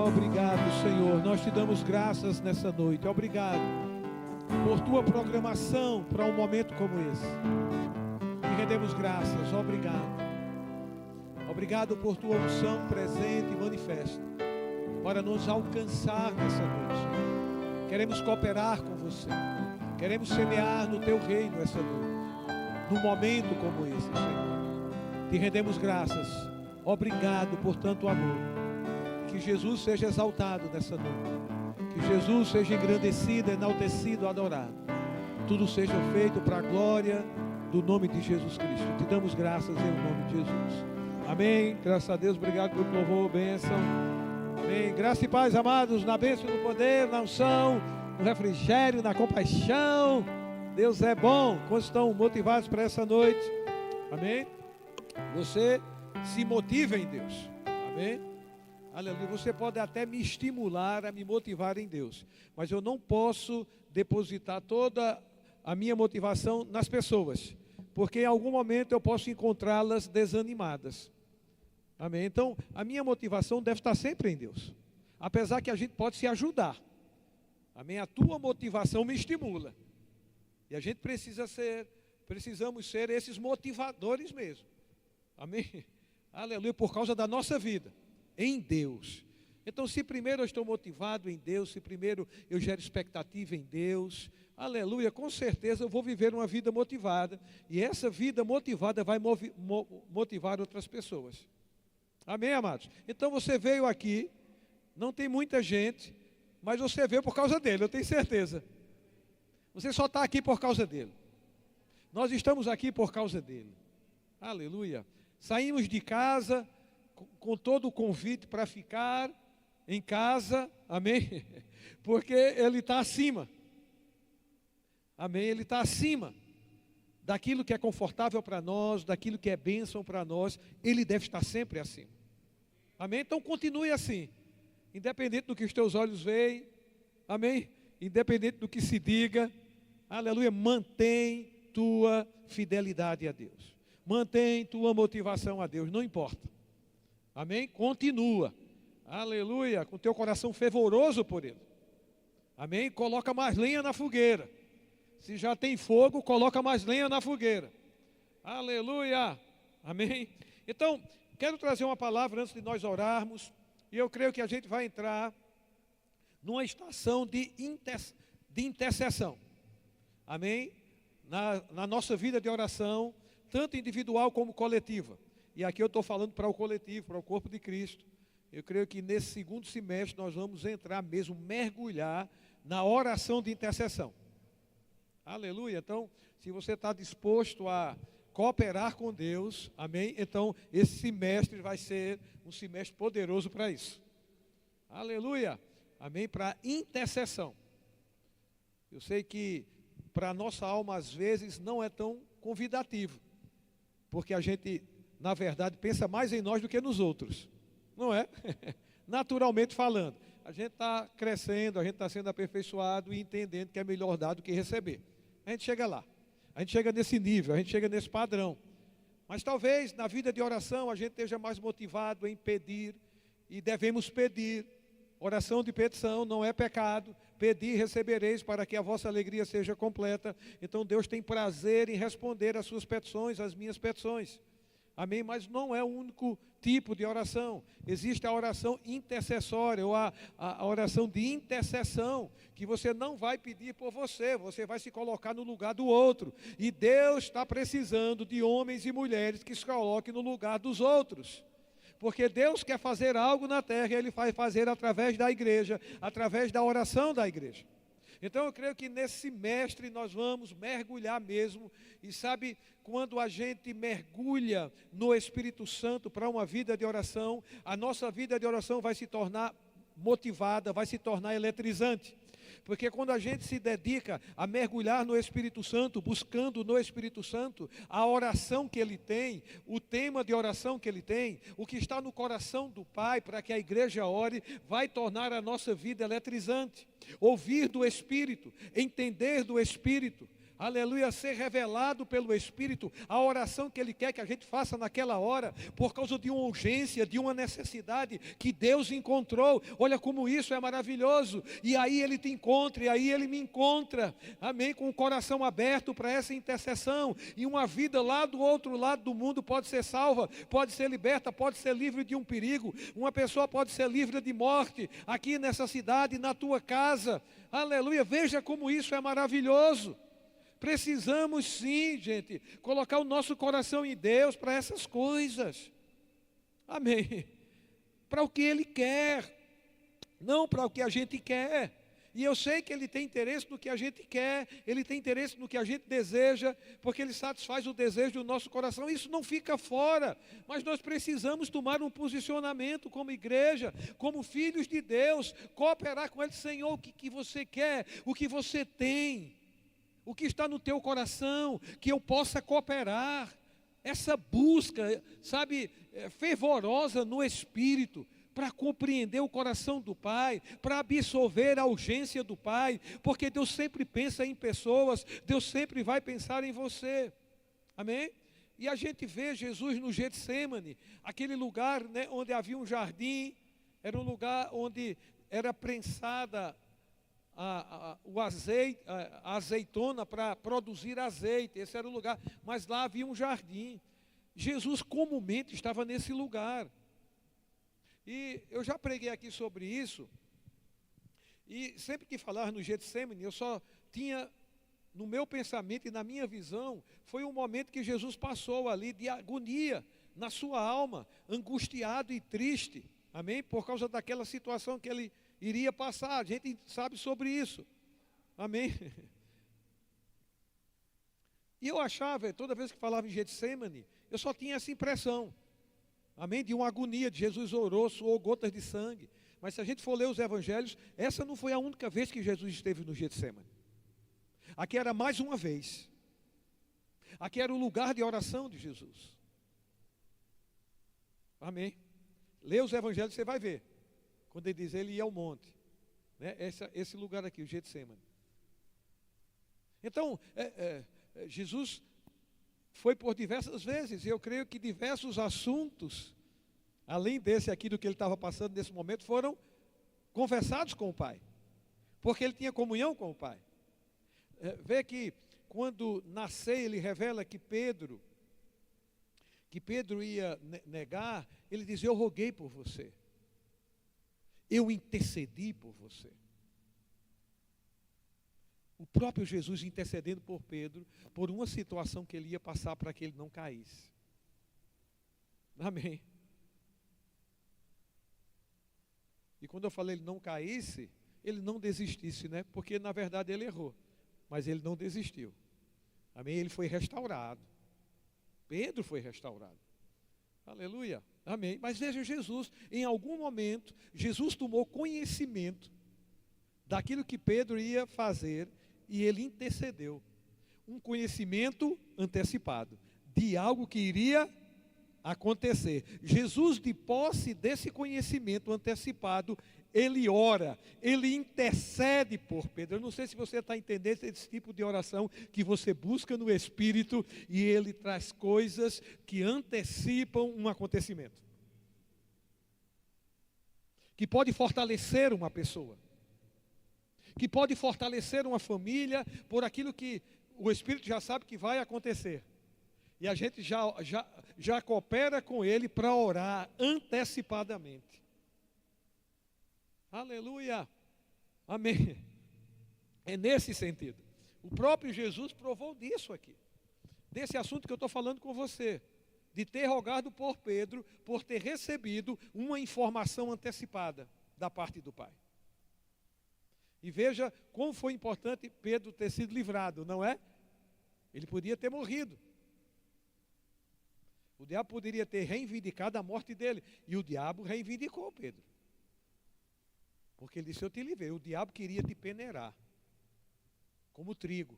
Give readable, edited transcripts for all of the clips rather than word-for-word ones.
Obrigado, Senhor. Nós te damos graças nessa noite. Obrigado por tua programação para um momento como esse. Te rendemos graças. Obrigado. Obrigado por tua unção presente e manifesta para nos alcançar nessa noite. Queremos cooperar com você. Queremos semear no teu reino essa noite. Num momento como esse, Senhor. Te rendemos graças. Obrigado por tanto amor. Que Jesus seja exaltado nessa noite. Que Jesus seja engrandecido, enaltecido, adorado. Tudo seja feito para a glória do nome de Jesus Cristo. Te damos graças em nome de Jesus. Amém. Graças a Deus. Obrigado pelo louvor, bênção. Amém. Graça e paz, amados, na bênção do poder, na unção, no refrigério, na compaixão. Deus é bom. Quantos estão motivados para essa noite? Amém. Você se motiva em Deus. Amém. Aleluia. Você pode até me estimular a me motivar em Deus, mas eu não posso depositar toda a minha motivação nas pessoas, porque em algum momento eu posso encontrá-las desanimadas. Amém? Então, a minha motivação deve estar sempre em Deus, apesar que a gente pode se ajudar. Amém? A tua motivação me estimula, e a gente precisamos ser esses motivadores mesmo. Amém? Aleluia, por causa da nossa vida em Deus. Então, se primeiro eu estou motivado em Deus, se primeiro eu gero expectativa em Deus, aleluia, com certeza eu vou viver uma vida motivada, e essa vida motivada vai motivar outras pessoas. Amém, amados? Então você veio aqui, não tem muita gente, mas você veio por causa dele, eu tenho certeza. Você só está aqui por causa dele. Nós estamos aqui por causa dele. Aleluia. Saímos de casa com todo o convite para ficar em casa, amém? Porque ele está acima, amém? Ele está acima daquilo que é confortável para nós, daquilo que é bênção para nós, ele deve estar sempre acima, amém? Então continue assim, independente do que os teus olhos veem, amém? Independente do que se diga, aleluia, mantém tua fidelidade a Deus, mantém tua motivação a Deus, não importa. Amém? Continua. Aleluia. Com teu coração fervoroso por Ele. Amém? Coloca mais lenha na fogueira. Se já tem fogo, coloca mais lenha na fogueira. Aleluia. Amém? Então, quero trazer uma palavra antes de nós orarmos. E eu creio que a gente vai entrar numa estação de intercessão. Amém? Na nossa vida de oração, tanto individual como coletiva. E aqui eu estou falando para o coletivo, para o corpo de Cristo. Eu creio que nesse segundo semestre nós vamos entrar mesmo, mergulhar na oração de intercessão. Aleluia. Então, se você está disposto a cooperar com Deus, amém? Então, esse semestre vai ser um semestre poderoso para isso. Aleluia. Amém? Para intercessão. Eu sei que para a nossa alma, às vezes, não é tão convidativo. Porque a gente, na verdade, pensa mais em nós do que nos outros. Não é? Naturalmente falando. A gente está crescendo, a gente está sendo aperfeiçoado e entendendo que é melhor dar do que receber. A gente chega lá. A gente chega nesse nível, a gente chega nesse padrão. Mas talvez na vida de oração a gente esteja mais motivado em pedir. E devemos pedir. Oração de petição não é pecado. Pedir, recebereis para que a vossa alegria seja completa. Então Deus tem prazer em responder às suas petições, às minhas petições. Amém? Mas não é o único tipo de oração. Existe a oração intercessória, ou a oração de intercessão, que você não vai pedir por você, você vai se colocar no lugar do outro. E Deus está precisando de homens e mulheres que se coloquem no lugar dos outros. Porque Deus quer fazer algo na terra e Ele vai fazer através da igreja, através da oração da igreja. Então eu creio que nesse semestre nós vamos mergulhar mesmo. E sabe, quando a gente mergulha no Espírito Santo para uma vida de oração, a nossa vida de oração vai se tornar motivada, vai se tornar eletrizante. Porque quando a gente se dedica a mergulhar no Espírito Santo, buscando no Espírito Santo a oração que Ele tem, o tema de oração que Ele tem, o que está no coração do Pai para que a igreja ore, vai tornar a nossa vida eletrizante. Ouvir do Espírito, entender do Espírito, aleluia, ser revelado pelo Espírito, a oração que Ele quer que a gente faça naquela hora, por causa de uma urgência, de uma necessidade que Deus encontrou. Olha como isso é maravilhoso. E aí Ele te encontra, e aí Ele me encontra, amém, com o coração aberto para essa intercessão, e uma vida lá do outro lado do mundo pode ser salva, pode ser liberta, pode ser livre de um perigo, uma pessoa pode ser livre de morte, aqui nessa cidade, na tua casa, aleluia. Veja como isso é maravilhoso. Precisamos sim, gente, colocar o nosso coração em Deus para essas coisas. Amém. Para o que Ele quer, não para o que a gente quer. E eu sei que Ele tem interesse no que a gente quer, Ele tem interesse no que a gente deseja, porque Ele satisfaz o desejo do nosso coração. Isso não fica fora, mas nós precisamos tomar um posicionamento como igreja, como filhos de Deus, cooperar com Ele. Senhor, o que você quer, o que você tem, o que está no teu coração, que eu possa cooperar. Essa busca, sabe, fervorosa no Espírito, para compreender o coração do Pai, para absorver a urgência do Pai, porque Deus sempre pensa em pessoas, Deus sempre vai pensar em você, amém? E a gente vê Jesus no Getsêmani, aquele lugar, né, onde havia um jardim, era um lugar onde era prensada o azeite, a azeitona para produzir azeite. Esse era o lugar, mas lá havia um jardim. Jesus comumente estava nesse lugar. E eu já preguei aqui sobre isso, e sempre que falava no Getsêmani, eu só tinha no meu pensamento e na minha visão, foi um momento que Jesus passou ali de agonia na sua alma, angustiado e triste, amém? Por causa daquela situação que ele iria passar, a gente sabe sobre isso, amém? E eu achava, toda vez que falava em Getsêmani, eu só tinha essa impressão, amém, de uma agonia, de Jesus orou, suou gotas de sangue. Mas se a gente for ler os evangelhos, essa não foi a única vez que Jesus esteve no Getsêmani. Aqui era mais uma vez. Aqui era o lugar de oração de Jesus. Amém. Lê os evangelhos, você vai ver. Quando ele diz, ele ia ao monte, né? Esse lugar aqui, o Getsêmani. Então, Jesus foi por diversas vezes, e eu creio que diversos assuntos, além desse aqui do que ele estava passando nesse momento, foram conversados com o Pai, porque ele tinha comunhão com o Pai. Vê que quando na ceia ele revela que Pedro ia negar, ele diz, eu roguei por você, eu intercedi por você. O próprio Jesus intercedendo por Pedro, por uma situação que ele ia passar para que ele não caísse. Amém. E quando eu falei ele não caísse, ele não desistisse, né? Porque na verdade ele errou, mas ele não desistiu. Amém? Ele foi restaurado. Pedro foi restaurado. Aleluia. Amém. Mas veja Jesus, em algum momento, Jesus tomou conhecimento daquilo que Pedro ia fazer, e ele intercedeu, um conhecimento antecipado, de algo que iria acontecer. Jesus, de posse desse conhecimento antecipado, ele ora, ele intercede por Pedro. Eu não sei se você está entendendo esse tipo de oração que você busca no Espírito, e ele traz coisas que antecipam um acontecimento, que pode fortalecer uma pessoa, que pode fortalecer uma família, por aquilo que o Espírito já sabe que vai acontecer. E a gente já coopera com ele para orar antecipadamente. Aleluia. Amém. É nesse sentido. O próprio Jesus provou disso aqui. Desse assunto que eu estou falando com você. De ter rogado por Pedro, por ter recebido uma informação antecipada da parte do Pai. E veja como foi importante Pedro ter sido livrado, não é? Ele podia ter morrido. O diabo poderia ter reivindicado a morte dele. E o diabo reivindicou Pedro. Porque ele disse, eu te livrei. O diabo queria te peneirar, como trigo.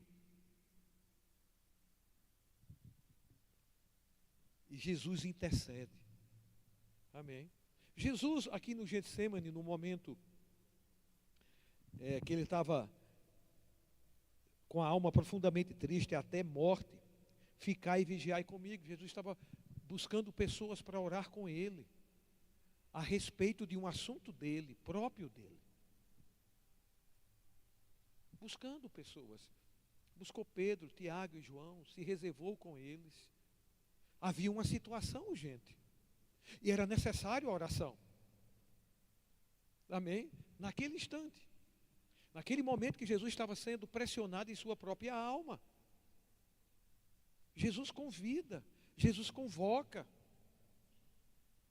E Jesus intercede. Amém. Jesus, aqui no Getsêmani, no momento que ele estava com a alma profundamente triste até morte, ficai e vigiai comigo. Jesus estava buscando pessoas para orar com ele, a respeito de um assunto dele, próprio dele. Buscando pessoas. Buscou Pedro, Tiago e João, se reservou com eles. Havia uma situação urgente. E era necessário a oração. Amém? Naquele instante. Naquele momento que Jesus estava sendo pressionado em sua própria alma. Jesus convida, Jesus convoca.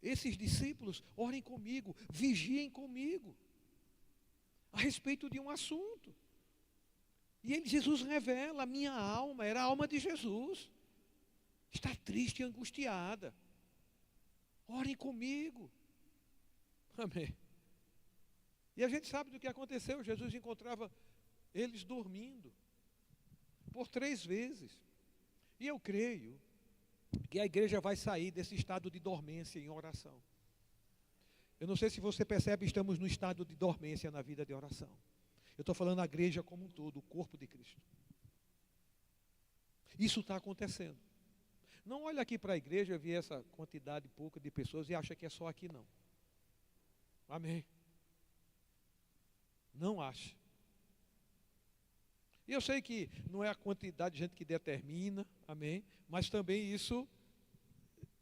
Esses discípulos, orem comigo, vigiem comigo. A respeito de um assunto. E Jesus revela, a minha alma, era a alma de Jesus. Está triste e angustiada. Orem comigo. Amém. E a gente sabe do que aconteceu. Jesus encontrava eles dormindo. Por 3 vezes. E eu creio que a igreja vai sair desse estado de dormência em oração. Eu não sei se você percebe, estamos no estado de dormência na vida de oração. Eu estou falando a igreja como um todo, o corpo de Cristo. Isso está acontecendo. Não olha aqui para a igreja, ver essa quantidade pouca de pessoas e acha que é só aqui não. Amém. Não acha. E eu sei que não é a quantidade de gente que determina, amém, mas também isso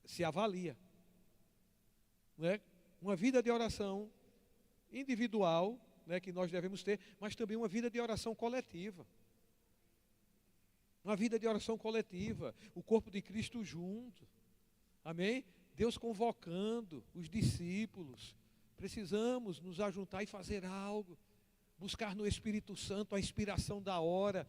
se avalia. Não é? Uma vida de oração individual, né, que nós devemos ter, mas também uma vida de oração coletiva. Uma vida de oração coletiva, o corpo de Cristo junto. Amém? Deus convocando os discípulos. Precisamos nos ajuntar e fazer algo. Buscar no Espírito Santo a inspiração da hora.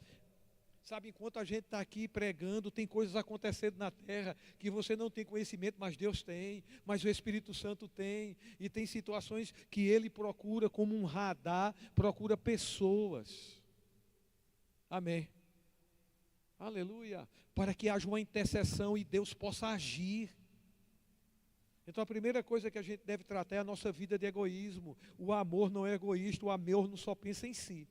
Sabe, enquanto a gente está aqui pregando, tem coisas acontecendo na terra que você não tem conhecimento, mas Deus tem, mas o Espírito Santo tem. E tem situações que Ele procura como um radar, procura pessoas. Amém. Aleluia. Para que haja uma intercessão e Deus possa agir. Então a primeira coisa que a gente deve tratar é a nossa vida de egoísmo. O amor não é egoísta, o amor não só pensa em si.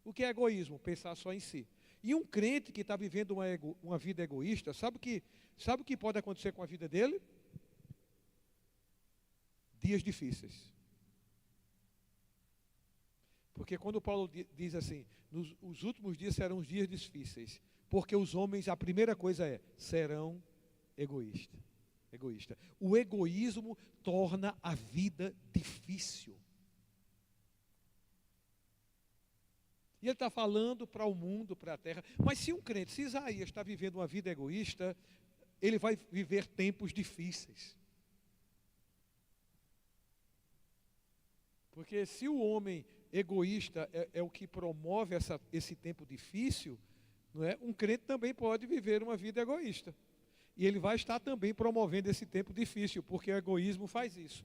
O que é egoísmo? Pensar só em si. E um crente que está vivendo uma vida egoísta, sabe o que pode acontecer com a vida dele? Dias difíceis. Porque quando Paulo diz assim, os últimos dias serão os dias difíceis, porque os homens, a primeira coisa serão egoístas. O egoísmo torna a vida difícil. E ele está falando para o mundo, para a terra. Mas se um crente, se Isaías está vivendo uma vida egoísta, ele vai viver tempos difíceis. Porque se o homem egoísta é o que promove esse tempo difícil, não é? Um crente também pode viver uma vida egoísta. E ele vai estar também promovendo esse tempo difícil, porque o egoísmo faz isso.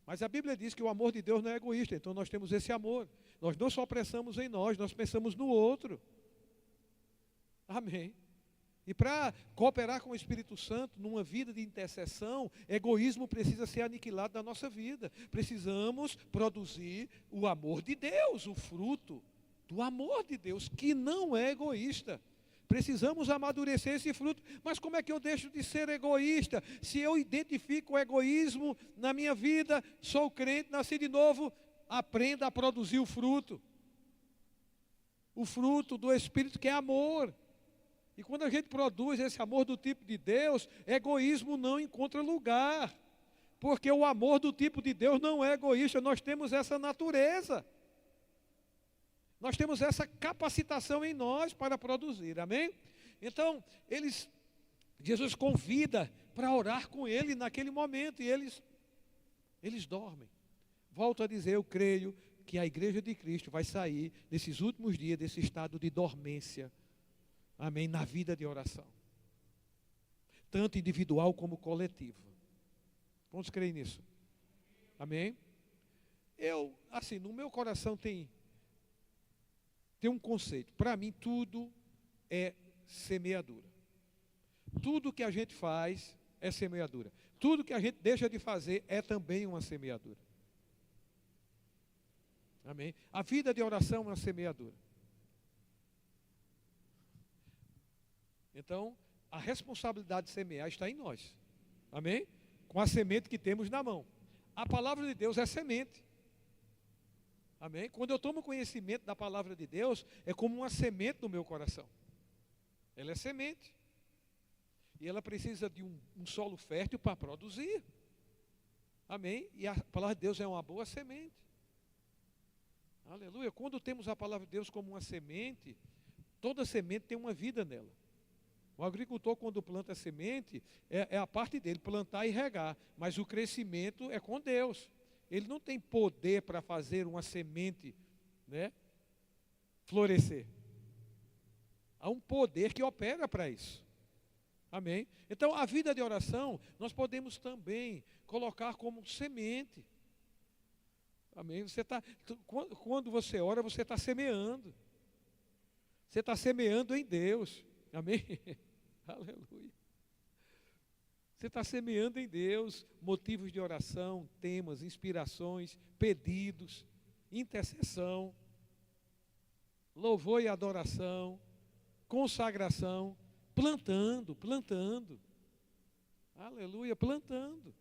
Mas a Bíblia diz que o amor de Deus não é egoísta, então nós temos esse amor. Nós não só pensamos em nós pensamos no outro. Amém. E para cooperar com o Espírito Santo numa vida de intercessão, egoísmo precisa ser aniquilado da nossa vida. Precisamos produzir o amor de Deus, o fruto do amor de Deus, que não é egoísta. Precisamos amadurecer esse fruto. Mas como é que eu deixo de ser egoísta? Se eu identifico o egoísmo na minha vida, sou crente, nasci de novo, aprenda a produzir o fruto. O fruto do Espírito, que é amor. E quando a gente produz esse amor do tipo de Deus, egoísmo não encontra lugar. Porque o amor do tipo de Deus não é egoísta, nós temos essa natureza. Nós temos essa capacitação em nós para produzir, amém? Então, Jesus convida para orar com ele naquele momento e eles dormem. Volto a dizer, eu creio que a igreja de Cristo vai sair nesses últimos dias desse estado de dormência, amém, na vida de oração. Tanto individual como coletiva. Vamos crer nisso? Amém? No meu coração tem um conceito. Para mim, tudo é semeadura. Tudo que a gente faz é semeadura. Tudo que a gente deixa de fazer é também uma semeadura. Amém? A vida de oração é uma semeadura. Então, a responsabilidade de semear está em nós. Amém? Com a semente que temos na mão. A palavra de Deus é semente. Amém? Quando eu tomo conhecimento da palavra de Deus, é como uma semente no meu coração. Ela é semente. E ela precisa de um solo fértil para produzir. Amém? E a palavra de Deus é uma boa semente. Aleluia. Quando temos a palavra de Deus como uma semente, toda semente tem uma vida nela. O agricultor, quando planta a semente, é a parte dele, plantar e regar. Mas o crescimento é com Deus. Ele não tem poder para fazer uma semente, né, florescer. Há um poder que opera para isso. Amém? Então, a vida de oração, nós podemos também colocar como semente. Amém? Quando você ora, você está semeando. Você está semeando em Deus. Amém? Aleluia. Você está semeando em Deus motivos de oração, temas, inspirações, pedidos, intercessão, louvor e adoração, consagração, plantando. Aleluia, plantando.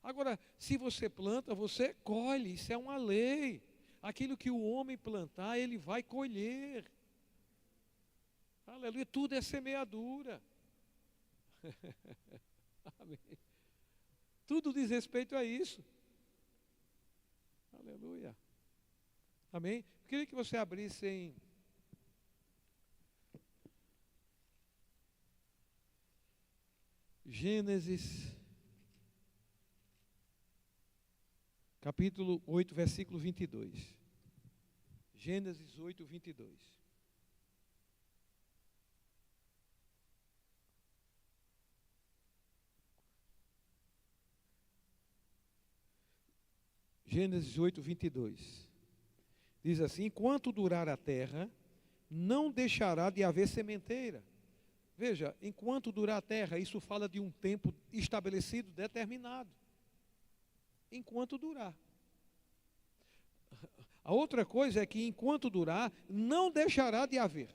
Agora, se você planta, você colhe, isso é uma lei. Aquilo que o homem plantar, ele vai colher. Aleluia, tudo é semeadura. Amém. Tudo diz respeito a isso. Aleluia. Amém. Eu queria que você abrisse em Gênesis, capítulo 8, versículo 22. Gênesis 8, 22. Gênesis 8, 22. Diz assim: enquanto durar a terra, não deixará de haver sementeira. Veja, enquanto durar a terra, isso fala de um tempo estabelecido, determinado. Enquanto durar. A outra coisa é que enquanto durar, não deixará de haver.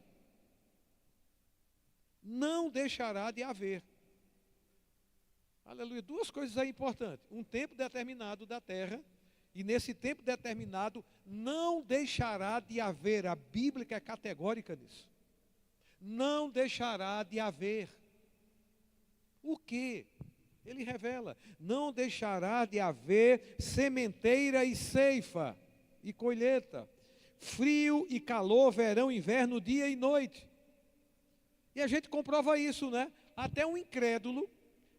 Não deixará de haver. Aleluia. Duas coisas aí importantes. Um tempo determinado da terra. E nesse tempo determinado, não deixará de haver. A Bíblia é categórica nisso. Não deixará de haver. O quê? Ele revela: não deixará de haver sementeira e ceifa e colheita, frio e calor, verão, inverno, dia e noite. E a gente comprova isso, né? Até um incrédulo,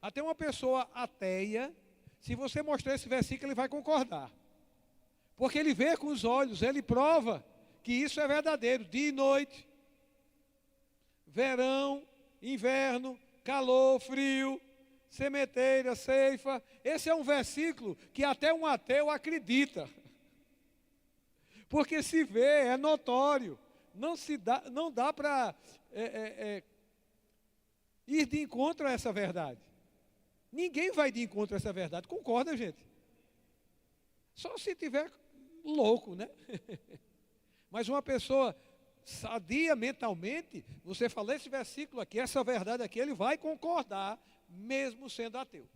até uma pessoa ateia, se você mostrar esse versículo, ele vai concordar. Porque ele vê com os olhos, ele prova que isso é verdadeiro, dia e noite, verão, inverno, calor, frio, sementeira, ceifa. Esse é um versículo que até um ateu acredita. Porque se vê, é notório. Não dá para ir de encontro a essa verdade. Ninguém vai de encontro a essa verdade. Concorda, gente? Só se tiver louco, né? Mas uma pessoa sadia mentalmente, você fala esse versículo aqui, essa verdade aqui, ele vai concordar, mesmo sendo ateu.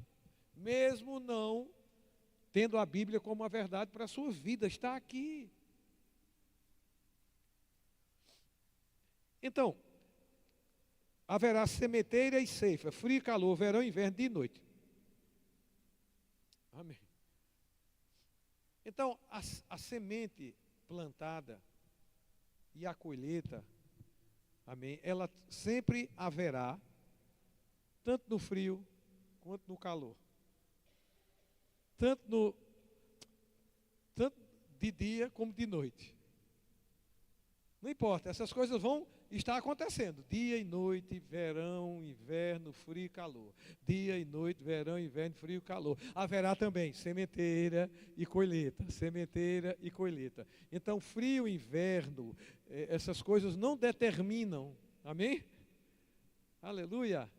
Mesmo não tendo a Bíblia como a verdade para a sua vida, está aqui. Então, haverá sementeira e ceifa, frio e calor, verão e inverno, dia e noite. Amém. Então, a semente plantada e a colheita, amém, ela sempre haverá, tanto no frio quanto no calor. Tanto de dia como de noite. Não importa, essas coisas vão estar acontecendo. Dia e noite, verão, inverno, frio e calor. Dia e noite, verão, inverno, frio e calor. Haverá também sementeira e colheita. Sementeira e colheita. Então, frio, inverno, essas coisas não determinam. Amém? Aleluia.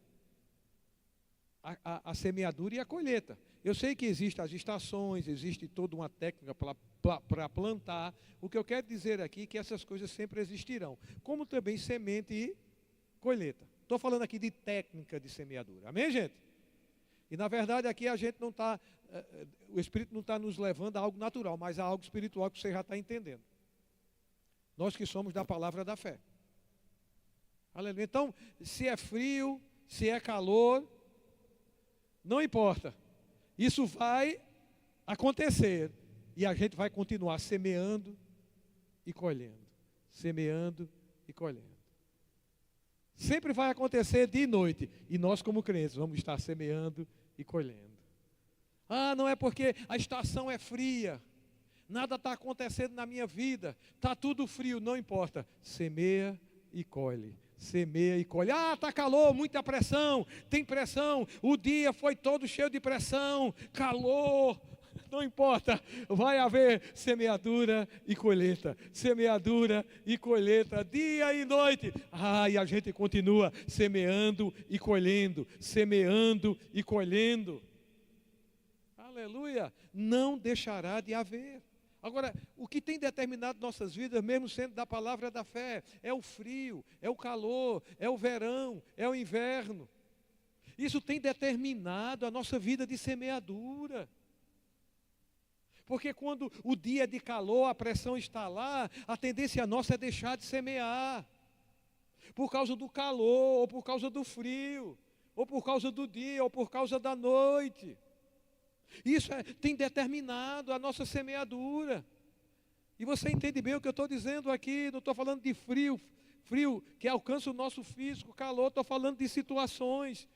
A semeadura e a colheita. Eu sei que existem as estações, existe toda uma técnica para plantar. O que eu quero dizer aqui é que essas coisas sempre existirão. Como também semente colheita. Estou falando aqui de técnica de semeadura. Amém, gente? E na verdade aqui a gente não está, o Espírito não está nos levando a algo natural, mas a algo espiritual que você já está entendendo. Nós que somos da palavra da fé. Aleluia. Então, se é frio, se é calor, não importa. Isso vai acontecer. E a gente vai continuar semeando e colhendo. Semeando e colhendo. Sempre vai acontecer dia e noite. E nós, como crentes, vamos estar semeando e colhendo. Ah, não é porque a estação é fria. Nada está acontecendo na minha vida. Está tudo frio, não importa. Semeia e colhe. Semeia e colhe. Ah, está calor, muita pressão. Tem pressão. O dia foi todo cheio de pressão. Calor. Não importa, vai haver semeadura e colheita, semeadura e colheita, dia e noite. E a gente continua semeando e colhendo, semeando e colhendo. Aleluia, não deixará de haver. Agora, o que tem determinado nossas vidas, mesmo sendo da palavra da fé, é o frio, é o calor, é o verão, é o inverno. Isso tem determinado a nossa vida de semeadura. Porque quando o dia é de calor, a pressão está lá, a tendência nossa é deixar de semear. Por causa do calor, ou por causa do frio, ou por causa do dia, ou por causa da noite. Isso tem determinado a nossa semeadura. E você entende bem o que eu estou dizendo aqui, não estou falando de frio que alcança o nosso físico, calor, estou falando de situações,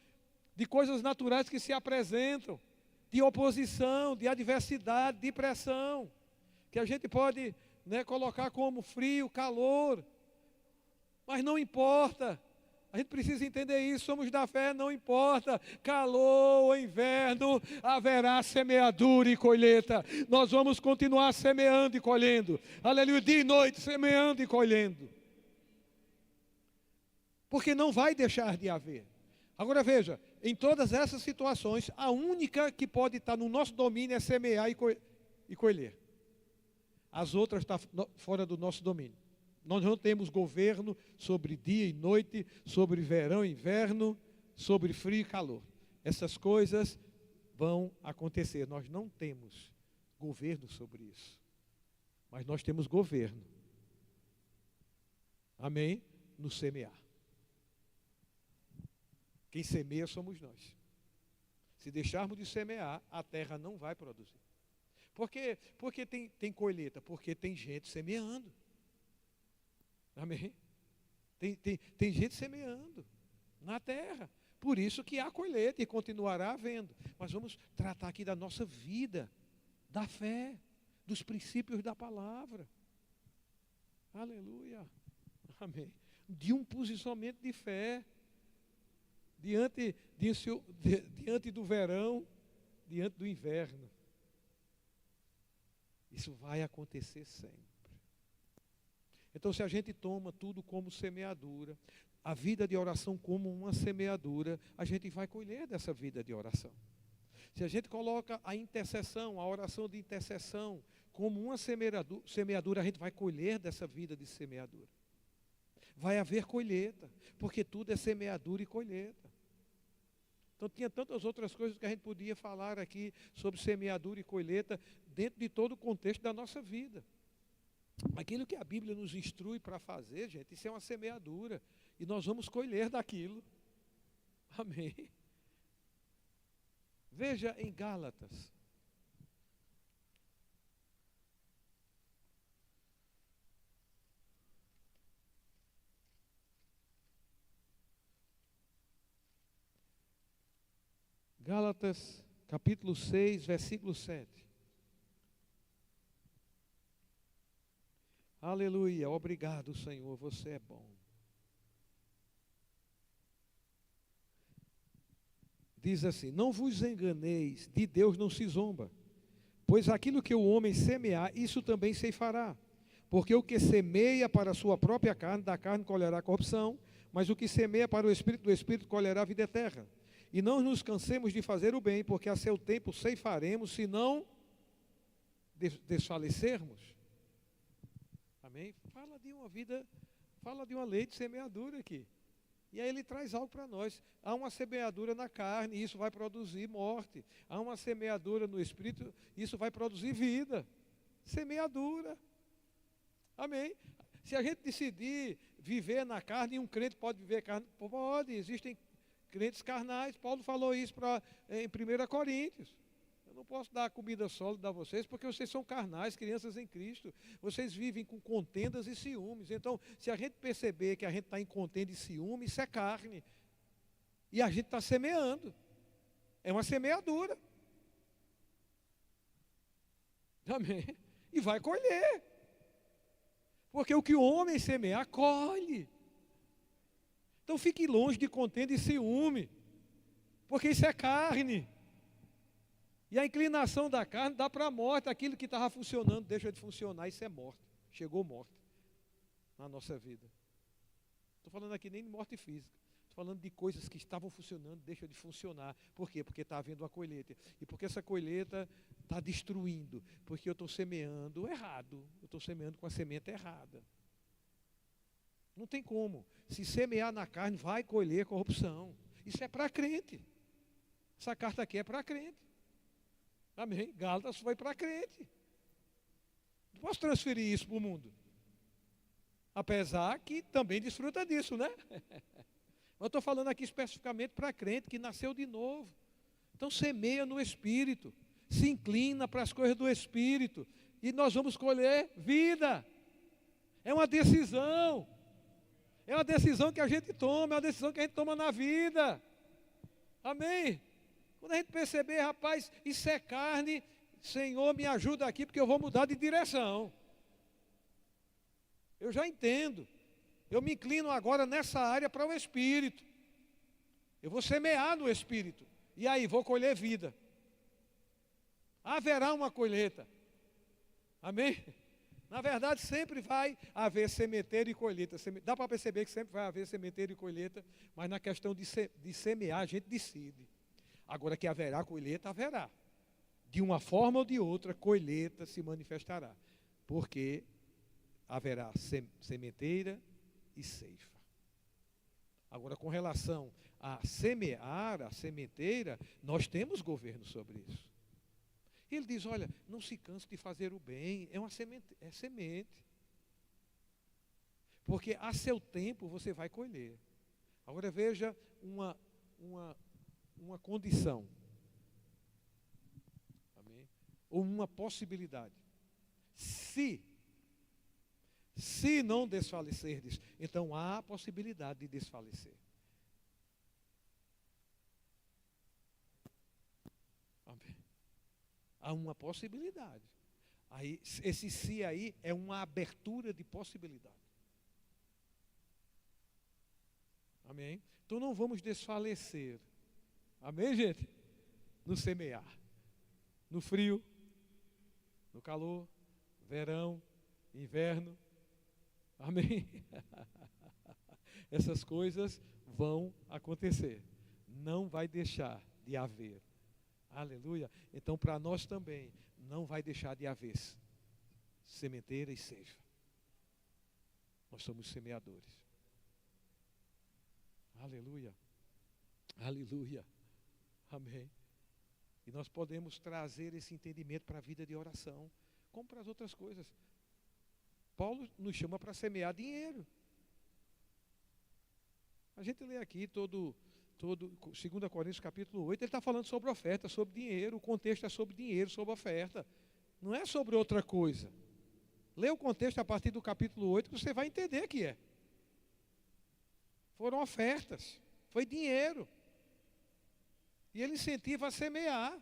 de coisas naturais que se apresentam. De oposição, de adversidade, de pressão, que a gente pode, colocar como frio, calor, mas não importa, a gente precisa entender isso, somos da fé, não importa, calor ou inverno, haverá semeadura e colheita, nós vamos continuar semeando e colhendo, aleluia, dia e noite, semeando e colhendo, porque não vai deixar de haver. Agora veja, em todas essas situações, a única que pode estar no nosso domínio é semear e colher. As outras estão fora do nosso domínio. Nós não temos governo sobre dia e noite, sobre verão e inverno, sobre frio e calor. Essas coisas vão acontecer. Nós não temos governo sobre isso. Mas nós temos governo. Amém? No semear. Quem semeia somos nós. Se deixarmos de semear, a terra não vai produzir. Porque tem colheita? Porque tem gente semeando. Amém? Tem gente semeando na terra. Por isso que há colheita e continuará havendo. Mas vamos tratar aqui da nossa vida, da fé, dos princípios da palavra. Aleluia. Amém. De um posicionamento de fé. Diante do verão, diante do inverno. Isso vai acontecer sempre. Então, se a gente toma tudo como semeadura, a vida de oração como uma semeadura, a gente vai colher dessa vida de oração. Se a gente coloca a intercessão, a oração de intercessão, como uma semeadura, a gente vai colher dessa vida de semeadura. Vai haver colheita, porque tudo é semeadura e colheita. Então tinha tantas outras coisas que a gente podia falar aqui sobre semeadura e colheita dentro de todo o contexto da nossa vida. Aquilo que a Bíblia nos instrui para fazer, gente, isso é uma semeadura. E nós vamos colher daquilo. Amém. Veja em Gálatas. Gálatas, capítulo 6, versículo 7. Aleluia, obrigado, Senhor, você é bom. Diz assim: não vos enganeis, de Deus não se zomba, pois aquilo que o homem semear, isso também ceifará. Porque o que semeia para a sua própria carne, da carne colherá corrupção, mas o que semeia para o Espírito, do Espírito colherá vida eterna. E não nos cansemos de fazer o bem, porque a seu tempo ceifaremos, se não desfalecermos. Amém? Fala de uma lei de semeadura aqui. E aí ele traz algo para nós. Há uma semeadura na carne, e isso vai produzir morte. Há uma semeadura no espírito, isso vai produzir vida. Semeadura. Amém? Se a gente decidir viver na carne, e um crente pode viver carne, pode, existem crentes carnais. Paulo falou isso em 1 Coríntios. Eu não posso dar comida sólida a vocês, porque vocês são carnais, crianças em Cristo. Vocês vivem com contendas e ciúmes. Então, se a gente perceber que a gente está em contenda e ciúme, isso é carne. E a gente está semeando. É uma semeadura. Amém? E vai colher. Porque o que o homem semear, colhe. Então fique longe de contenda e ciúme. Porque isso é carne. E a inclinação da carne dá para a morte. Aquilo que estava funcionando deixa de funcionar. Isso é morte. Chegou morte na nossa vida. Estou falando aqui nem de morte física. Estou falando de coisas que estavam funcionando, deixam de funcionar. Por quê? Porque está havendo uma colheita. E porque essa colheita está destruindo. Porque eu estou semeando errado. Eu estou semeando com a semente errada. Não tem como. Se semear na carne, vai colher corrupção. Isso é para crente. Essa carta aqui é para crente. Amém? Gálatas foi para crente. Não posso transferir isso para o mundo. Apesar que também desfruta disso, né? Eu estou falando aqui especificamente para crente que nasceu de novo. Então semeia no Espírito. Se inclina para as coisas do Espírito. E nós vamos colher vida. É uma decisão. É uma decisão que a gente toma. É uma decisão que a gente toma na vida. Amém? Quando a gente perceber, rapaz, isso é carne, Senhor, me ajuda aqui, porque eu vou mudar de direção. Eu já entendo. Eu me inclino agora nessa área para o Espírito. Eu vou semear no Espírito. E aí, vou colher vida. Haverá uma colheita. Amém? Na verdade, sempre vai haver sementeiro e colheita. Dá para perceber que sempre vai haver sementeiro e colheita, mas na questão de semear, a gente decide. Agora que haverá colheita, haverá. De uma forma ou de outra, colheita se manifestará. Porque haverá sementeira e ceifa. Agora, com relação a semear, a sementeira, nós temos governo sobre isso. Ele diz, olha, não se canse de fazer o bem, é uma semente, é semente. Porque a seu tempo você vai colher. Agora veja uma condição. Amém? Ou uma possibilidade. Se não desfalecerdes, então há a possibilidade de desfalecer. Amém. Há uma possibilidade. Aí, esse se aí é uma abertura de possibilidade. Amém? Então não vamos desfalecer. Amém, gente? No semear. No frio, no calor, verão, inverno. Amém? Essas coisas vão acontecer. Não vai deixar de haver. Aleluia. Então, para nós também, não vai deixar de haver sementeira e ceifa. Nós somos semeadores. Aleluia. Aleluia. Amém. E nós podemos trazer esse entendimento para a vida de oração, como para as outras coisas. Paulo nos chama para semear dinheiro. A gente lê aqui todo 2 Coríntios capítulo 8, ele está falando sobre oferta, sobre dinheiro. O contexto é sobre dinheiro, sobre oferta. Não é sobre outra coisa. Lê o contexto a partir do capítulo 8 que você vai entender que é. Foram ofertas, foi dinheiro. E ele incentiva a semear.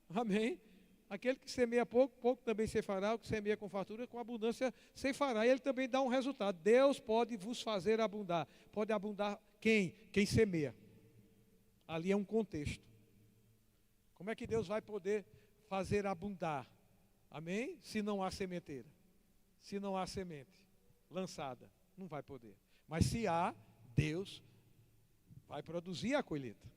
Amém? Aquele que semeia pouco, pouco também ceifará. O que semeia com fartura, com abundância ceifará. E ele também dá um resultado. Deus pode vos fazer abundar. Pode abundar quem? Quem semeia. Ali é um contexto. Como é que Deus vai poder fazer abundar? Amém? Se não há sementeira. Se não há semente lançada, não vai poder. Mas se há, Deus vai produzir a colheita.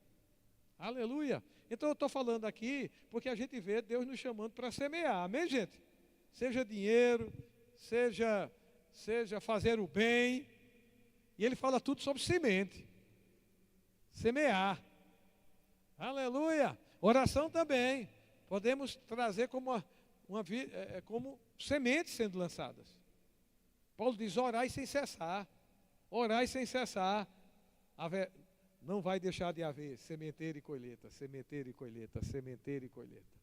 Aleluia. Então eu estou falando aqui porque a gente vê Deus nos chamando para semear. Amém, gente? Seja dinheiro, seja fazer o bem. E ele fala tudo sobre semente. Semear. Aleluia. Oração também. Podemos trazer como sementes sendo lançadas. Paulo diz: orai sem cessar. Orai sem cessar. Não vai deixar de haver sementeira e colheita, sementeira e colheita, sementeira e colheita.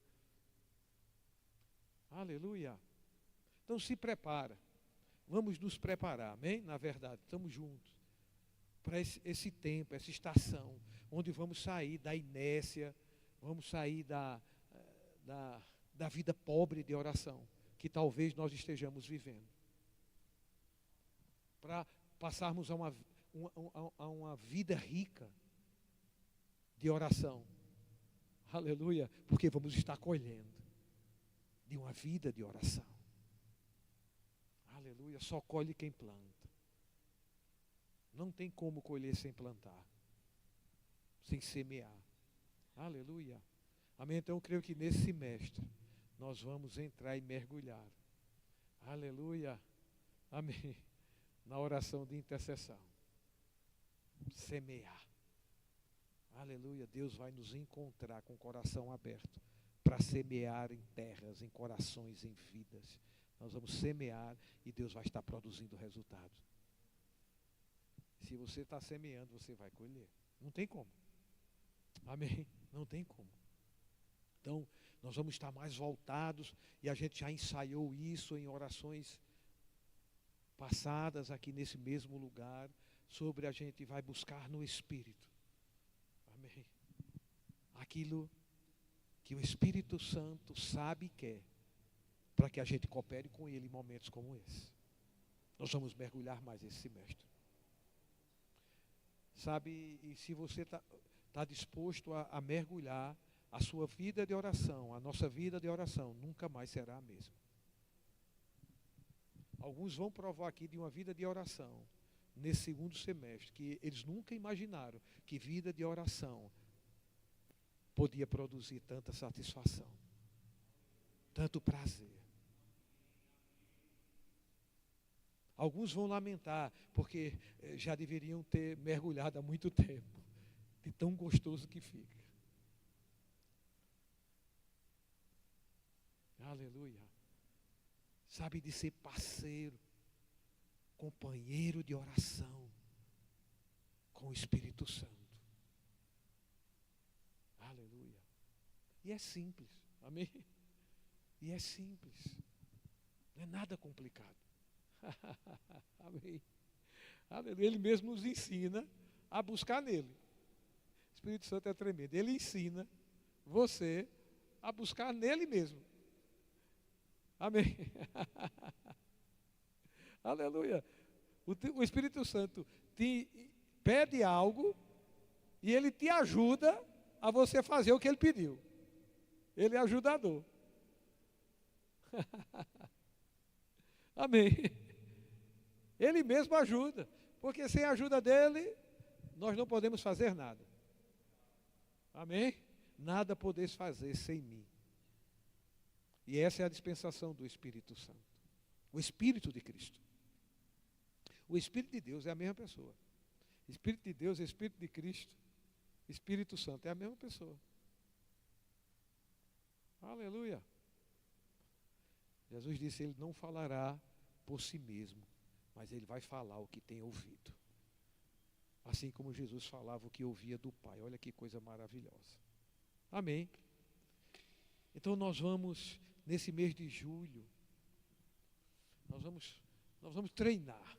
Aleluia. Então se prepara. Vamos nos preparar, amém? Na verdade, estamos juntos. Para esse tempo, essa estação, onde vamos sair da inércia, vamos sair da vida pobre de oração, que talvez nós estejamos vivendo. Para passarmos a uma vida rica de oração. Aleluia, porque vamos estar colhendo de uma vida de oração. Aleluia, só colhe quem planta. Não tem como colher sem plantar, sem semear. Aleluia. Amém? Então eu creio que nesse semestre nós vamos entrar e mergulhar. Aleluia. Amém. Na oração de intercessão. Semear. Aleluia. Deus vai nos encontrar com o coração aberto para semear em terras, em corações, em vidas. Nós vamos semear e Deus vai estar produzindo resultado. Se você está semeando, você vai colher. Não tem como. Amém? Não tem como. Então, nós vamos estar mais voltados, e a gente já ensaiou isso em orações passadas aqui nesse mesmo lugar, sobre a gente vai buscar no Espírito. Amém? Aquilo que o Espírito Santo sabe e quer, para que a gente coopere com Ele em momentos como esse. Nós vamos mergulhar mais esse semestre. Sabe, e se você está disposto a mergulhar, a sua vida de oração, a nossa vida de oração, nunca mais será a mesma. Alguns vão provar aqui de uma vida de oração, nesse segundo semestre, que eles nunca imaginaram que vida de oração podia produzir tanta satisfação, tanto prazer. Alguns vão lamentar, porque já deveriam ter mergulhado há muito tempo, de tão gostoso que fica. Aleluia. Sabe, de ser parceiro, companheiro de oração com o Espírito Santo. Aleluia. E é simples, amém? E é simples, não é nada complicado. Amém. Aleluia. Ele mesmo nos ensina a buscar nele. O Espírito Santo é tremendo. Ele ensina você a buscar nele mesmo. Amém. Aleluia. O Espírito Santo te pede algo e ele te ajuda a você fazer o que ele pediu. Ele é ajudador. Amém. Ele mesmo ajuda, porque sem a ajuda dele, nós não podemos fazer nada. Amém? Nada podeis fazer sem mim. E essa é a dispensação do Espírito Santo. O Espírito de Cristo. O Espírito de Deus é a mesma pessoa. Espírito de Deus, Espírito de Cristo, Espírito Santo é a mesma pessoa. Aleluia. Jesus disse: Ele não falará por si mesmo, mas Ele vai falar o que tem ouvido. Assim como Jesus falava o que ouvia do Pai. Olha que coisa maravilhosa. Amém. Então nós vamos, nesse mês de julho, nós vamos treinar.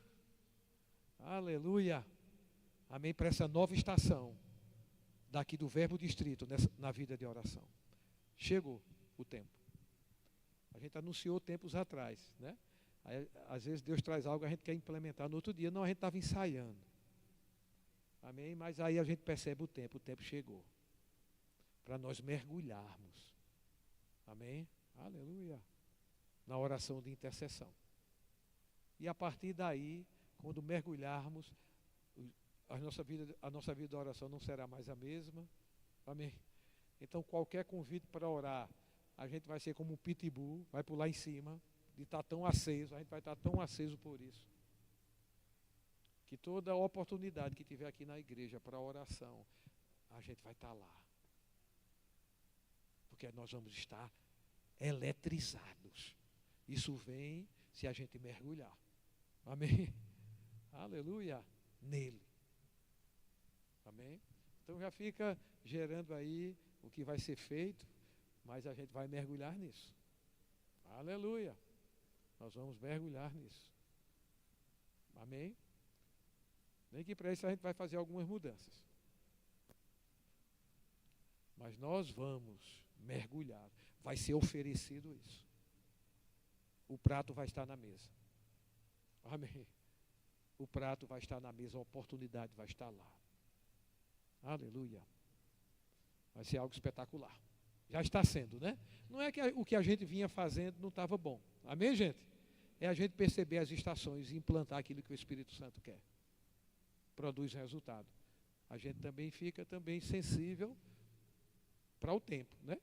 Aleluia. Amém. Para essa nova estação daqui do Verbo Distrito na vida de oração. Chegou o tempo. A gente anunciou tempos atrás, né? Aí, às vezes Deus traz algo, a gente quer implementar no outro dia. Não, a gente estava ensaiando. Amém? Mas aí a gente percebe o tempo chegou. Para nós mergulharmos. Amém? Aleluia. Na oração de intercessão. E a partir daí, quando mergulharmos, a nossa vida de oração não será mais a mesma. Amém? Então, qualquer convite para orar, a gente vai ser como um pitbull, vai pular em cima, de estar tão aceso, a gente vai estar tão aceso por isso. que toda oportunidade que tiver aqui na igreja para oração, a gente vai estar lá. Porque nós vamos estar eletrizados. Isso vem se a gente mergulhar. Amém? Aleluia. Nele. Amém? Então já fica gerando aí o que vai ser feito, mas a gente vai mergulhar nisso. Aleluia. Nós vamos mergulhar nisso. Amém? Nem que para isso a gente vai fazer algumas mudanças. Mas nós vamos mergulhar. Vai ser oferecido isso. O prato vai estar na mesa. Amém? O prato vai estar na mesa, a oportunidade vai estar lá. Aleluia. Vai ser algo espetacular. Já está sendo, né? Não é que o que a gente vinha fazendo não estava bom. Amém, gente? É a gente perceber as estações e implantar aquilo que o Espírito Santo quer. Produz resultado. A gente também fica sensível para o tempo, né?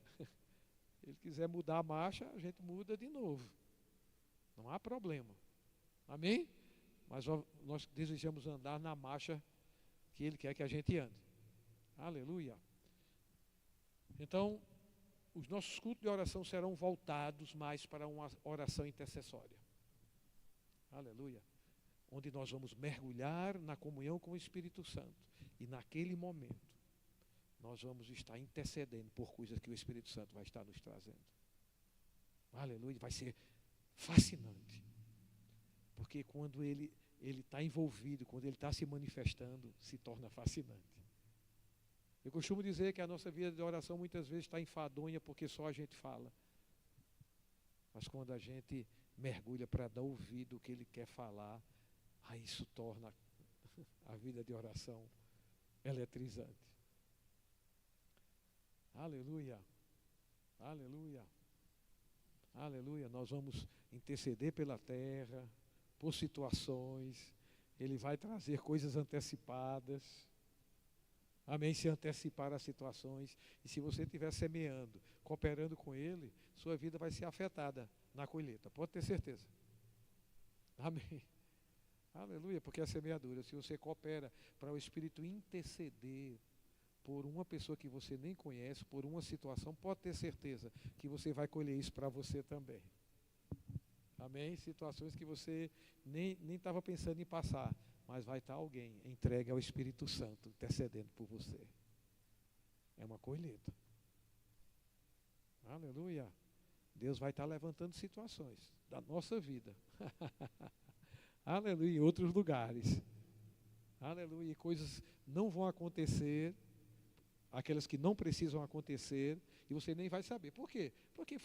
Se ele quiser mudar a marcha, a gente muda de novo. Não há problema. Amém? Mas nós desejamos andar na marcha que ele quer que a gente ande. Aleluia. Então, os nossos cultos de oração serão voltados mais para uma oração intercessória. Aleluia. Onde nós vamos mergulhar na comunhão com o Espírito Santo. E naquele momento, nós vamos estar intercedendo por coisas que o Espírito Santo vai estar nos trazendo. Aleluia. Vai ser fascinante. Porque quando ele está envolvido, quando ele está se manifestando, se torna fascinante. Eu costumo dizer que a nossa vida de oração muitas vezes está enfadonha porque só a gente fala. Mas quando a gente mergulha para dar ouvido o que ele quer falar, aí isso torna a vida de oração eletrizante. Aleluia. Aleluia. Aleluia. Nós vamos interceder pela terra, por situações. Ele vai trazer coisas antecipadas. Amém? Se antecipar as situações. E se você estiver semeando, cooperando com ele, sua vida vai ser afetada na colheita. Pode ter certeza. Amém? Aleluia, porque a semeadura, se você coopera para o Espírito interceder por uma pessoa que você nem conhece, por uma situação, pode ter certeza que você vai colher isso para você também. Amém? Situações que você nem estava pensando em passar, mas vai estar alguém entregue ao Espírito Santo, intercedendo por você. É uma colheita. Aleluia. Deus vai estar levantando situações da nossa vida. Aleluia, em outros lugares. Aleluia, e coisas não vão acontecer, aquelas que não precisam acontecer, e você nem vai saber. Por quê? Porque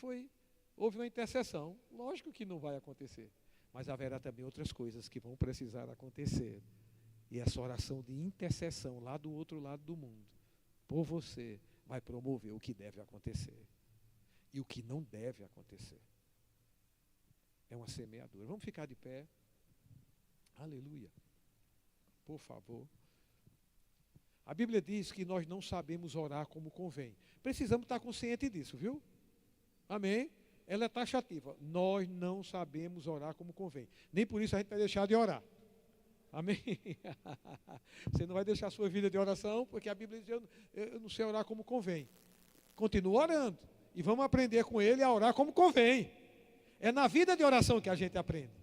houve uma intercessão. Lógico que não vai acontecer. Mas haverá também outras coisas que vão precisar acontecer. E essa oração de intercessão lá do outro lado do mundo, por você, vai promover o que deve acontecer. E o que não deve acontecer. É uma semeadura. Vamos ficar de pé. Aleluia. Por favor. A Bíblia diz que nós não sabemos orar como convém. Precisamos estar conscientes disso, viu? Amém? Ela é taxativa. Nós não sabemos orar como convém. Nem por isso a gente vai deixar de orar. Amém? Você não vai deixar a sua vida de oração, porque a Bíblia diz, eu não sei orar como convém. Continua orando. E vamos aprender com ele a orar como convém. É na vida de oração que a gente aprende.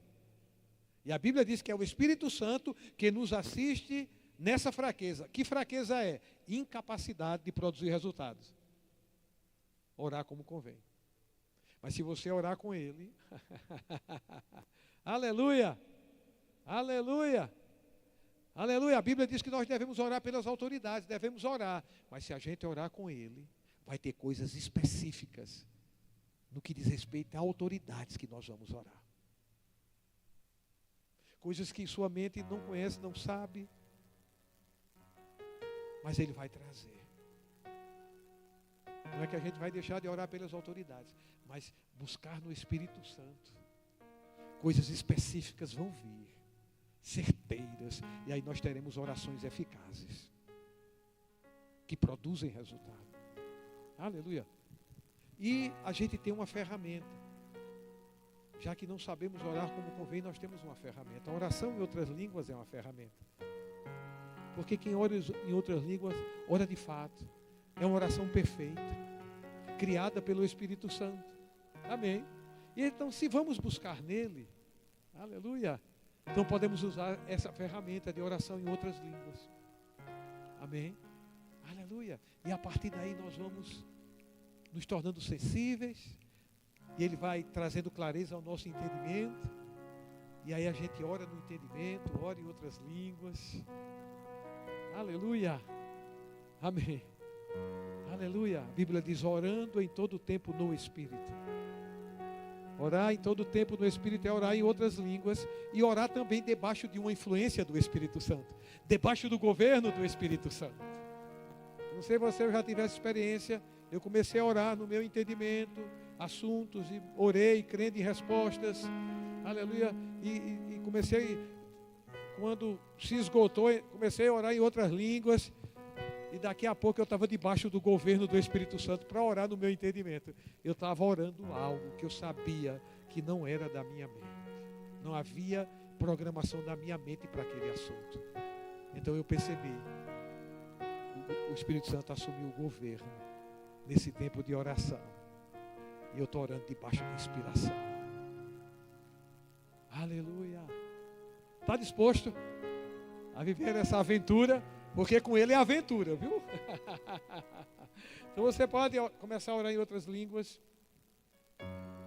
E a Bíblia diz que é o Espírito Santo que nos assiste nessa fraqueza. Que fraqueza é? Incapacidade de produzir resultados. Orar como convém. Mas se você orar com ele, aleluia, aleluia, aleluia. A Bíblia diz que nós devemos orar pelas autoridades, devemos orar. Mas se a gente orar com ele, vai ter coisas específicas no que diz respeito a autoridades que nós vamos orar. Coisas que sua mente não conhece, não sabe, mas ele vai trazer. Não é que a gente vai deixar de orar pelas autoridades, mas buscar no Espírito Santo. Coisas específicas vão vir, certeiras, e aí nós teremos orações eficazes, que produzem resultado. Aleluia. E a gente tem uma ferramenta. já que não sabemos orar como convém, nós temos uma ferramenta. A oração em outras línguas é uma ferramenta. Porque quem ora em outras línguas, ora de fato. É uma oração perfeita, criada pelo Espírito Santo. Amém. E então, se vamos buscar nele, aleluia, então podemos usar essa ferramenta de oração em outras línguas. Amém. Aleluia. E a partir daí nós vamos nos tornando sensíveis. E Ele vai trazendo clareza ao nosso entendimento. E aí a gente ora no entendimento, ora em outras línguas. Aleluia. Amém. Aleluia. A Bíblia diz: orando em todo o tempo no Espírito. Orar em todo o tempo no Espírito é orar em outras línguas. E orar também debaixo de uma influência do Espírito Santo. Debaixo do governo do Espírito Santo. Não sei se você já tivesse experiência. Eu comecei a orar no meu entendimento, assuntos, e orei, crendo em respostas. Aleluia. E comecei, quando se esgotou, comecei a orar em outras línguas. E daqui a pouco eu estava debaixo do governo do Espírito Santo para orar no meu entendimento. Eu estava orando algo que eu sabia que não era da minha mente. Não havia programação da minha mente para aquele assunto. Então eu percebi. O Espírito Santo assumiu o governo nesse tempo de oração. E eu estou orando debaixo da inspiração. Aleluia. Está disposto a viver essa aventura? Porque com Ele é aventura, viu? Então você pode começar a orar em outras línguas.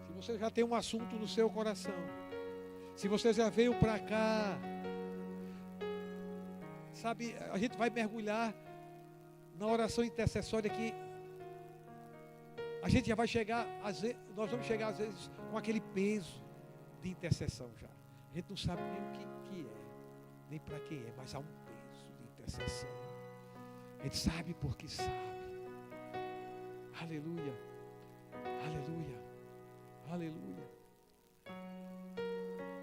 Se você já tem um assunto no seu coração. Se você já veio para cá. Sabe, a gente vai mergulhar na oração intercessória que a gente já vai chegar, às vezes, nós vamos chegar às vezes com aquele peso de intercessão já. A gente não sabe nem o que é, nem para quem é, mas há um peso de intercessão. A gente sabe porque sabe. Aleluia, aleluia, aleluia.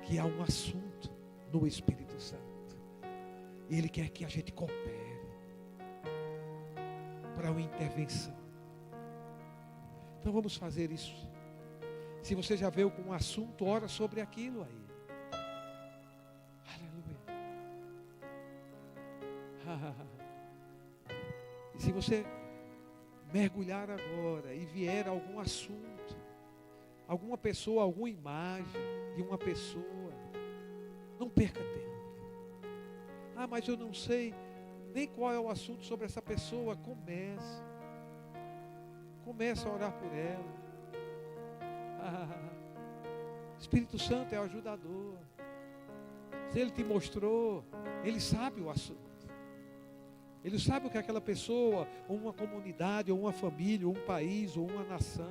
Que há um assunto no Espírito Santo. E Ele quer que a gente coopere para uma intervenção. Então vamos fazer isso. Se você já veio com um assunto, ora sobre aquilo aí. Aleluia. E se você mergulhar agora e vier algum assunto, alguma pessoa, alguma imagem de uma pessoa, não perca tempo. Ah, mas eu não sei nem qual é o assunto sobre essa pessoa. Comece a orar por ela. Espírito Santo é o ajudador. Se Ele te mostrou, Ele sabe o assunto. Ele sabe o que aquela pessoa, ou uma comunidade, ou uma família, ou um país, ou uma nação,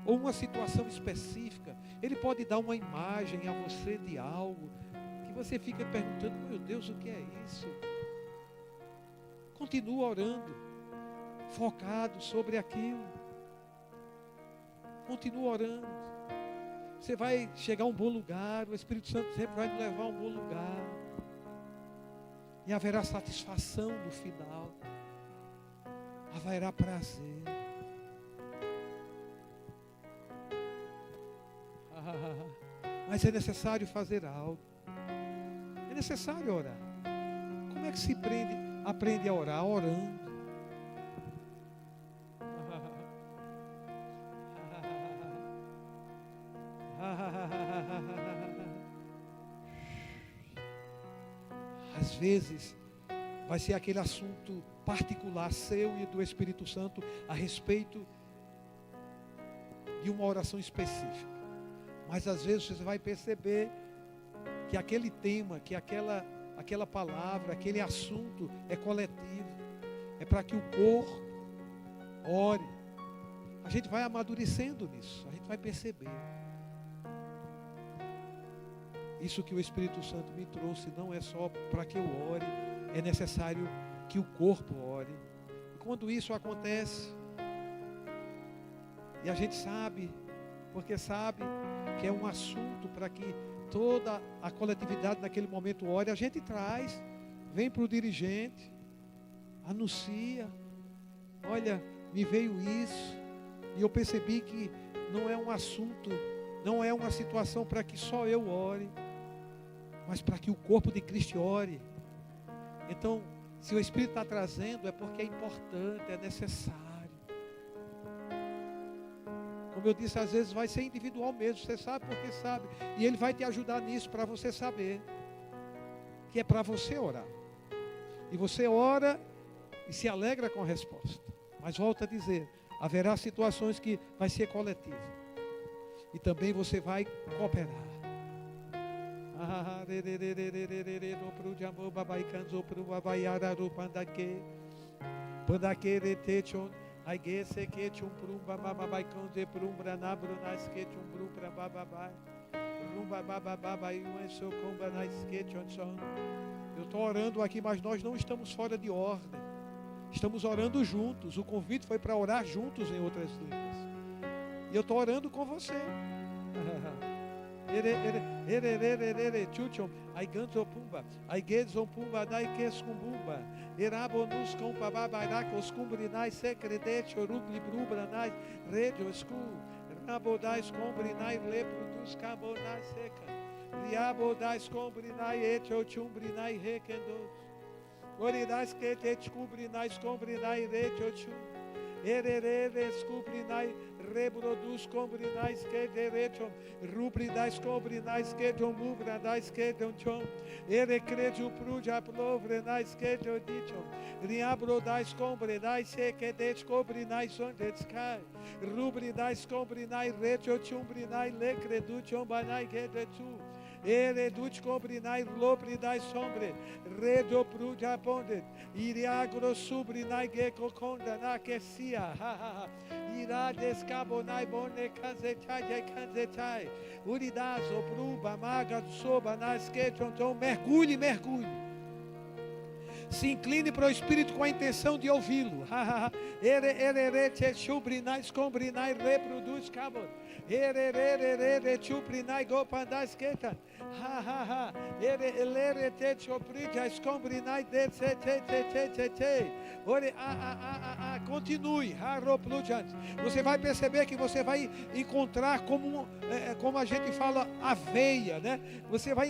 ou uma situação específica. Ele pode dar uma imagem a você de algo que você fica perguntando: meu Deus, o que é isso? Continua orando, focado sobre aquilo. Continua orando. Você vai chegar a um bom lugar. O Espírito Santo sempre vai nos levar a um bom lugar. E haverá satisfação no final. Haverá prazer. Mas é necessário fazer algo. É necessário orar. Como é que se aprende a orar? Orando. Às vezes vai ser aquele assunto particular seu e do Espírito Santo a respeito de uma oração específica. Mas às vezes você vai perceber que aquele tema, que aquela palavra, aquele assunto é coletivo. É para que o corpo ore. A gente vai amadurecendo nisso, a gente vai perceber. Isso que o Espírito Santo me trouxe não é só para que eu ore, é necessário que o corpo ore. E quando isso acontece, e a gente sabe, porque sabe que é um assunto para que toda a coletividade naquele momento ore, a gente traz, vem para o dirigente, anuncia: olha, me veio isso, e eu percebi que não é um assunto não é uma situação para que só eu ore, mas para que o corpo de Cristo ore. Então, se o Espírito está trazendo, é porque é importante, é necessário. Como eu disse, às vezes vai ser individual mesmo, você sabe porque sabe. E Ele vai te ajudar nisso para você saber que é para você orar. E você ora e se alegra com a resposta. Mas volto a dizer, haverá situações que vai ser coletiva. E também você vai cooperar. Eu estou orando aqui, mas nós não estamos fora de ordem. Estamos orando juntos. O convite foi para orar juntos em outras línguas. E eu estou orando com você. Oridas que te descobrinai, escombrinai, retiochu. Erere, descobrinai, reproduz, combrinai, que derechom. Rubridais, combrinai, que dom, mubradais, que dom, chom. Ere crejo, pruja, plovrenais, que dom, dichom. Riabrodais, combrinai, que descobrinai, son descai. Rubridais, combrinai, retiochumbrinai, lecreduchom, banai, que dechu. Eredut combrinai, lopridai sombre, redo pruja pondet, iriagro subrinai gecko condana quesia, ira descabonai bone canzetai, uridazo pruba, maga soba, nasqueton, mergulhe, mergulhe. Se incline para o Espírito com a intenção de ouvi-lo. Ererete chubrinai, escombrinai, reproduz cabo. Ererere chubrinai, gopandasqueta. Ererete chobrija, escombrinai, dete. Ore, continue. Você vai perceber que você vai encontrar como a gente fala, aveia, né? Você vai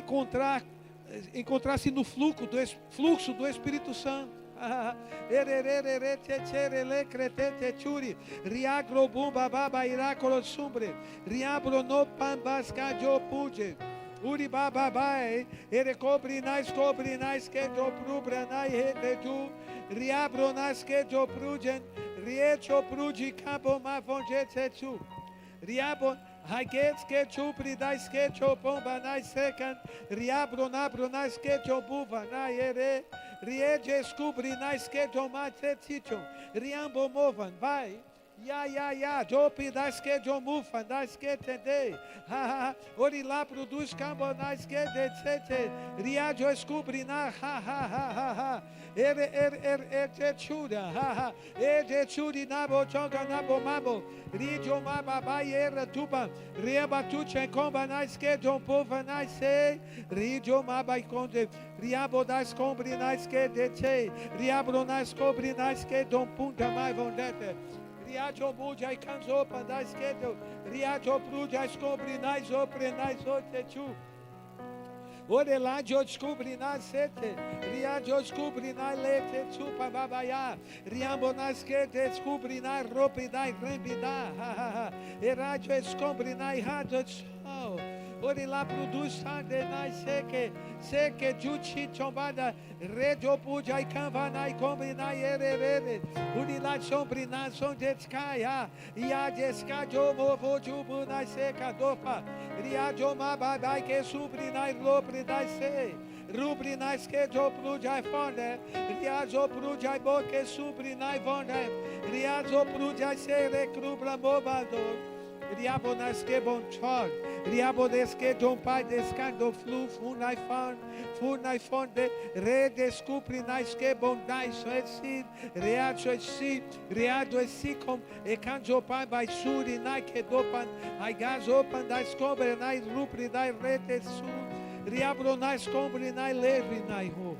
encontrar-se no fluxo do Espírito Santo. Riagro bumba baba iracolo sumbre, riabro no pambasca jo pude. Uri baba bai, ere cobrinais que jo prubranai reteju, riabro nas que jo pruden, riecho prudi cabo ma vonjetetu. Riabon Hagetz que chupridais que chopomba nai secan, riabro nabronais que chobuva nai ere, riege scubrinais que tomate tichon, riambo movan, vai. Ya, jopidais que jomufan, das que tende, ori lá produz cambonais que decete, riajo escubrinar, churi nabo chonga nabo mabo, rijo mababai era tuba, riabatuche combanais que jompovanais se, rijo mabai conde, riabo das combrinais que dete, riabronais cobrinais que dompunta mai vondete. Riajo mudai canzo pandais keto, riajo prudais combrinais oprenais otechu. Oreladio descobrinais sete, riajo descobrinai lete chupa babaya, riambonas que descobrinai ropidai rembida, eradio descobrinai radio chau. Ore lá produz sandenai seque juchi chombada, redio pujai canvanai combinai erere, unilai sombrinai son descaia, ia descajo movo jubunai seca dopa, riajo mababai que subrinai lopridai se, rubrinai que jo prujai fonde, riajo prujai bo que subrinai vonde, riajo prujai se recrubra mobador. Riabonas que bon chon, riabones que don pai descando flu, funai fonde, redescuprinais que bon dai soesid, reacho esicom, e canjo pai by suri nai que dopan, ai gaz opan da escobre nai rupri dai rete su, riabronais combrinai lerinai ho,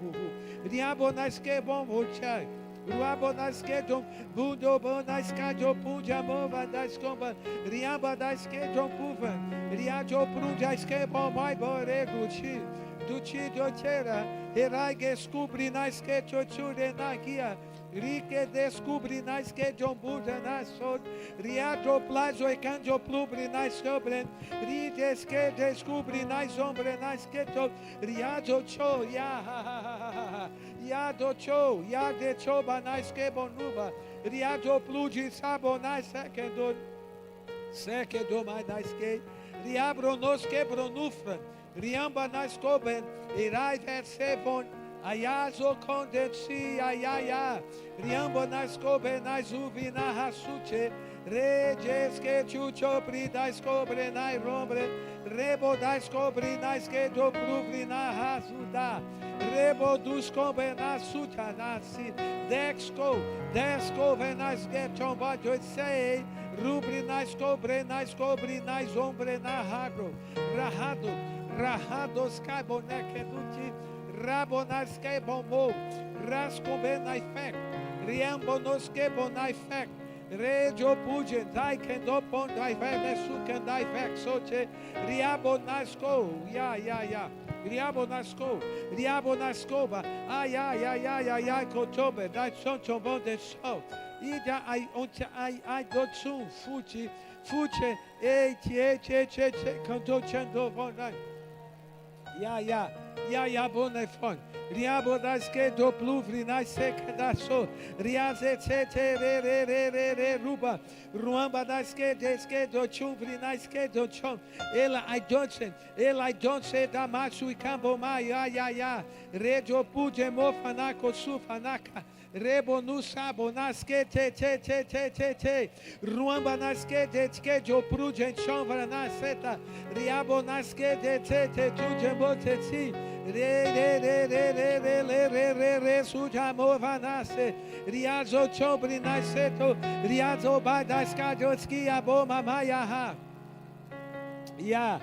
riabonais que bon volchai. Ruabonas que dom, bundo bonas que jo puja mova das comba, riaba das que dom puva, Riajo prunjas que bom mai boreguchi. Duchi dochera. Herai descubri nas que chochure na guia. Rique descubri nas que jombuja nas sod. Riajo plazo e canjo plubri nas sobren. Rides que descubri nas ombre nas que to. Riajo cho ya. Ya do cho. Ya de choba nas que bonuva. Riajo pludi sabo nas secondon. Sekedo mai nas que. Riabro nos que bronufra. Riamba nas coben. Irai versevon. Ayazo condensi ayaya. Riambo nas cobe nas uvi na rasuche. Redes que chucho pri das cobre na rombre. Rebo das cobre nas que do pruvri na rasuda. Rebo dos cobe na suta nasi. Dexco venas que chomba sei. Rubri nas cobre nas ombre na ragro. Rahados caboneque duti. Rabonas que bomo, rascobe na fec, riambonos que bonai fec, rejo pude, dai que do pon, dai venesu que dai fec, sote, riabonasco, riabonascoba, ai, cotobe, dai son chobon de sol, ida ai, onte ai, dotsum, fute, canto chando vonai. Ya bonefon. Riabo das que do pluvri nas seca da so. Riaze re ruba. Ruamba das que des que do chumvri nas que do chum. Ela I don't say da machu e cambo mai ya. Rejo pude mofanaco sufanaka. Rebo no sabo nas que te. Ruamba nas que de que do prude chomvra na seta. Riabo nas que de te tu boteti. Re suja mova nasce. Riazo chombre nasceto. Riazo badas kadioski aboma mayaha. Ya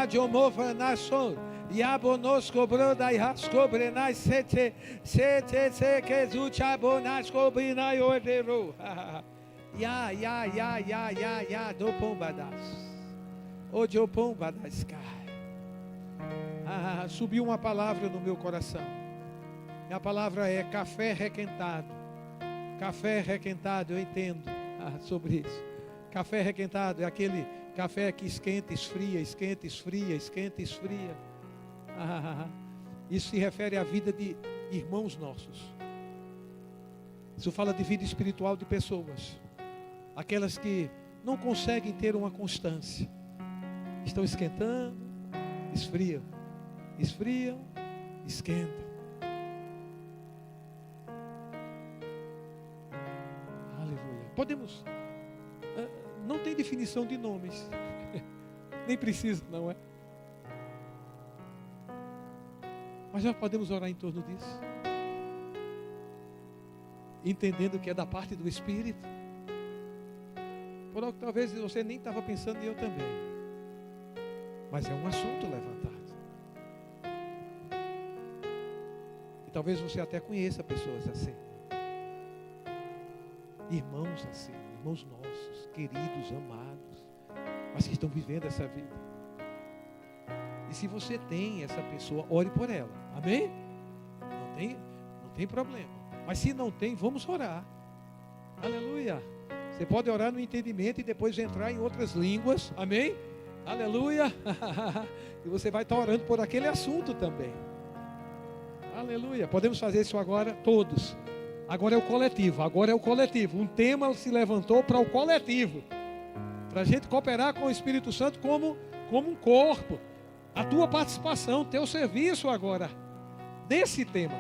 jomova nason. Ya bonosco broda e rascobre nascete. Se que zucha bonasco bina ordero. Ya do pombadas. O do pombadas cai. Subiu uma palavra no meu coração. E a palavra é café requentado. Café requentado, eu entendo sobre isso. Café requentado é aquele café que esquenta, esfria, esquenta, esfria, esquenta, esfria. Isso se refere à vida de irmãos nossos. Isso fala de vida espiritual de pessoas. Aquelas que não conseguem ter uma constância. Estão esquentando, esfriam. Esfriam, esquentam. Aleluia. Podemos. Não tem definição de nomes. Nem precisa, não é? Mas já podemos orar em torno disso. Entendendo que é da parte do Espírito. Por algo que talvez você nem estava pensando e eu também. Mas é um assunto levantado. E talvez você até conheça pessoas assim. Irmãos assim, irmãos nossos, queridos, amados, mas que estão vivendo essa vida. E se você tem essa pessoa, ore por ela. Amém? Não tem problema. Mas se não tem, vamos orar. Aleluia. Você pode orar no entendimento e depois entrar em outras línguas. Amém? Aleluia. E você vai estar orando por aquele assunto também. Aleluia. Podemos fazer isso agora, todos. Agora é o coletivo. Um tema se levantou para o coletivo. Para a gente cooperar com o Espírito Santo como um corpo. A tua participação, teu serviço agora. Desse tema.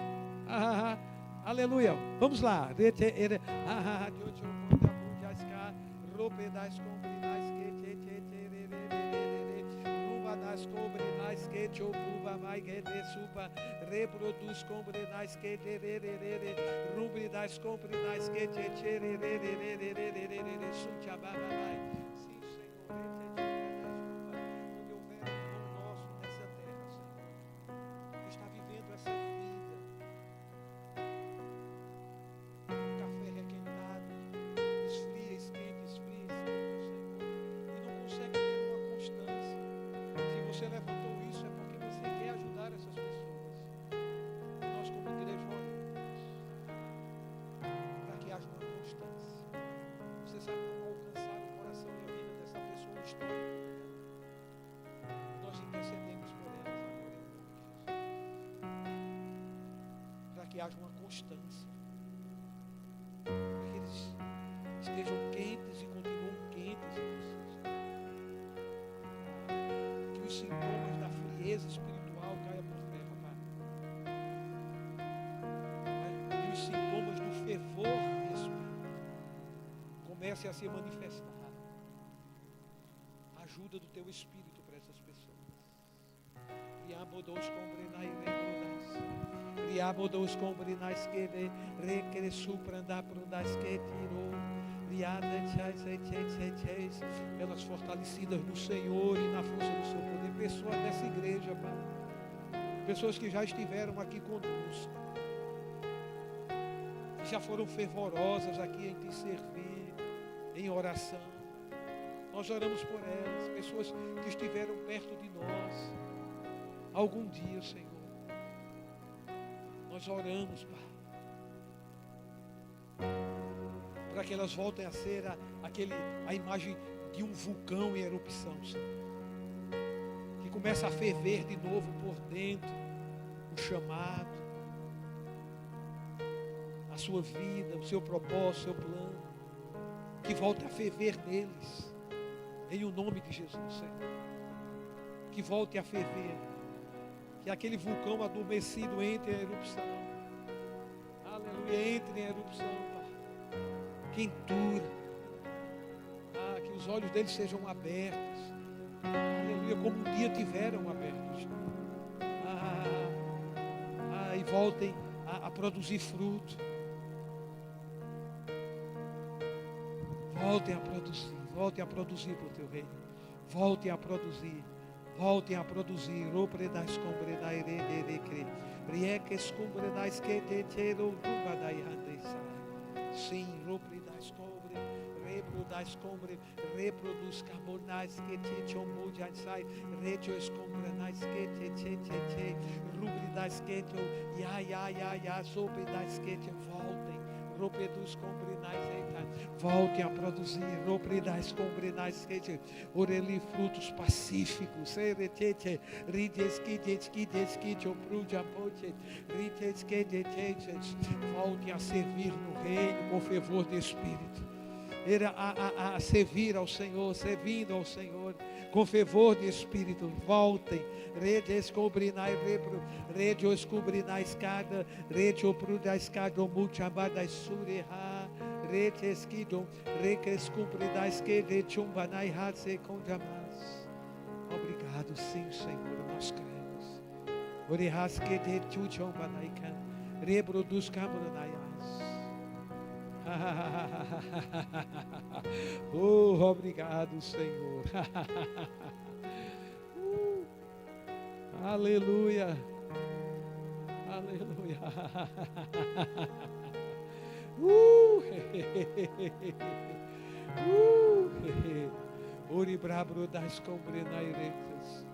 Aleluia. Vamos lá. Cobrenais que te ocupa mais que te supa, reproduz cobrenais que te rubre das cobrenais que te sucha babai. Sim, Senhor, onde houver irmão nosso nessa terra, Senhor, que está vivendo essa vida, café requentado, esfria, esquenta, Senhor, e não consegue ter uma constância. você levantou isso, é porque você quer ajudar essas pessoas. Nós, como igreja, oramos para que haja uma constância. Você sabe como alcançar o coração e a vida dessa pessoa, uma história. Nós intercedemos por elas agora, em nome de Jesus. Para que haja uma constância. Para que eles estejam quentes e continuem quentes em vocês. Que os sintomas da frieza espiritual caiam por terra, Pai. Que os sintomas do fervor de espírito comecem a se manifestar. Ajuda do teu espírito para essas pessoas. Riabodos combrenai rebrodas. Riabodos combrenais que requer suprandar prundas que tirou. Elas fortalecidas no Senhor e na força do seu poder. Pessoas dessa igreja, Pai. Pessoas que já estiveram aqui conosco. Que já foram fervorosas aqui em te servir, em oração. Nós oramos por elas. Pessoas que estiveram perto de nós. Algum dia, Senhor. Nós oramos, Pai. Para que elas voltem a ser a imagem de um vulcão em erupção, Senhor. Que começa a ferver de novo por dentro o chamado, a sua vida, o seu propósito, o seu plano. Que volte a ferver neles, em o nome de Jesus, Senhor. Que volte a ferver. Que aquele vulcão adormecido entre em erupção. Aleluia, entre em erupção, Pai. Quentura. Que os olhos deles sejam abertos. Aleluia, como um dia tiveram abertos. E voltem a produzir fruto. Voltem a produzir para o teu reino. Voltem a produzir. Voltem a produzir. Ropredas combredai redere. Rieques combredais que te tero rubadai andesai. Sim, ropredas cobre. Reprodas cobre. Reproduz carbonais que te chomujan sai. Retios combrenais que te. Rubridas que te. Ya. Sobredas que te voltem. Ropedos combrenais. Voltem a produzir, ropredas combrenais, oreli frutos pacíficos, seretete, rides, opruja, pote, rides, voltem a servir no reino com fervor de espírito. Era a servir ao Senhor, servindo ao Senhor, com fervor de espírito. Voltem, redescobrinai, redescobrinai escada, redescobrinai escada, multiabadas sureha, redesquidom, recrescumpridais que rechumbanai hatse conjamas. Obrigado, sim, Senhor, nós cremos. Orehas que de chuchombanai can, reproduz cambranaias. Oh, obrigado, Senhor. Aleluia. Aleluia. Ori brabro das combrenairetas.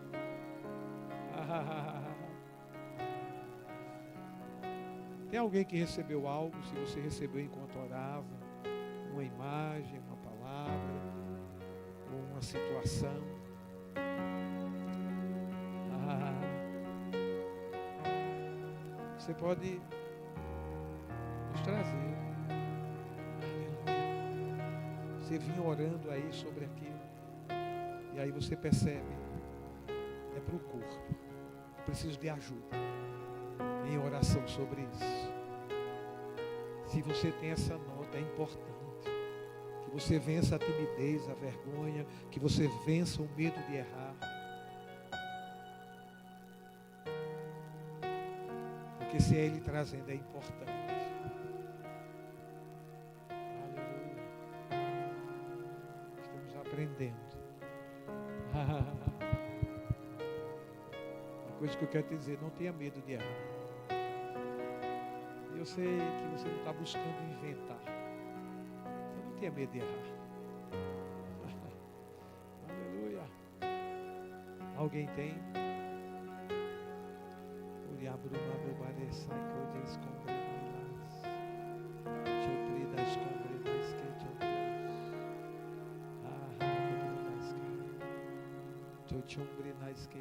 Tem alguém que recebeu algo? Se você recebeu enquanto orava, uma imagem, uma palavra, ou uma situação. Você pode nos trazer. Aleluia. Você vinha orando aí sobre aquilo. E aí você percebe. É para o corpo. Eu preciso de ajuda. Em oração sobre isso. Se você tem essa nota, é importante que você vença a timidez, a vergonha, que você vença o medo de errar. Porque se é Ele trazendo, é importante. Aleluia. Estamos aprendendo. Uma coisa que eu quero te dizer, não tenha medo de errar. Eu sei que você não está buscando inventar. Então não tenha medo de errar. Aleluia. Alguém tem? Uriabruma bobare sai codes comprenas. Choprida comprenas que chombrenas que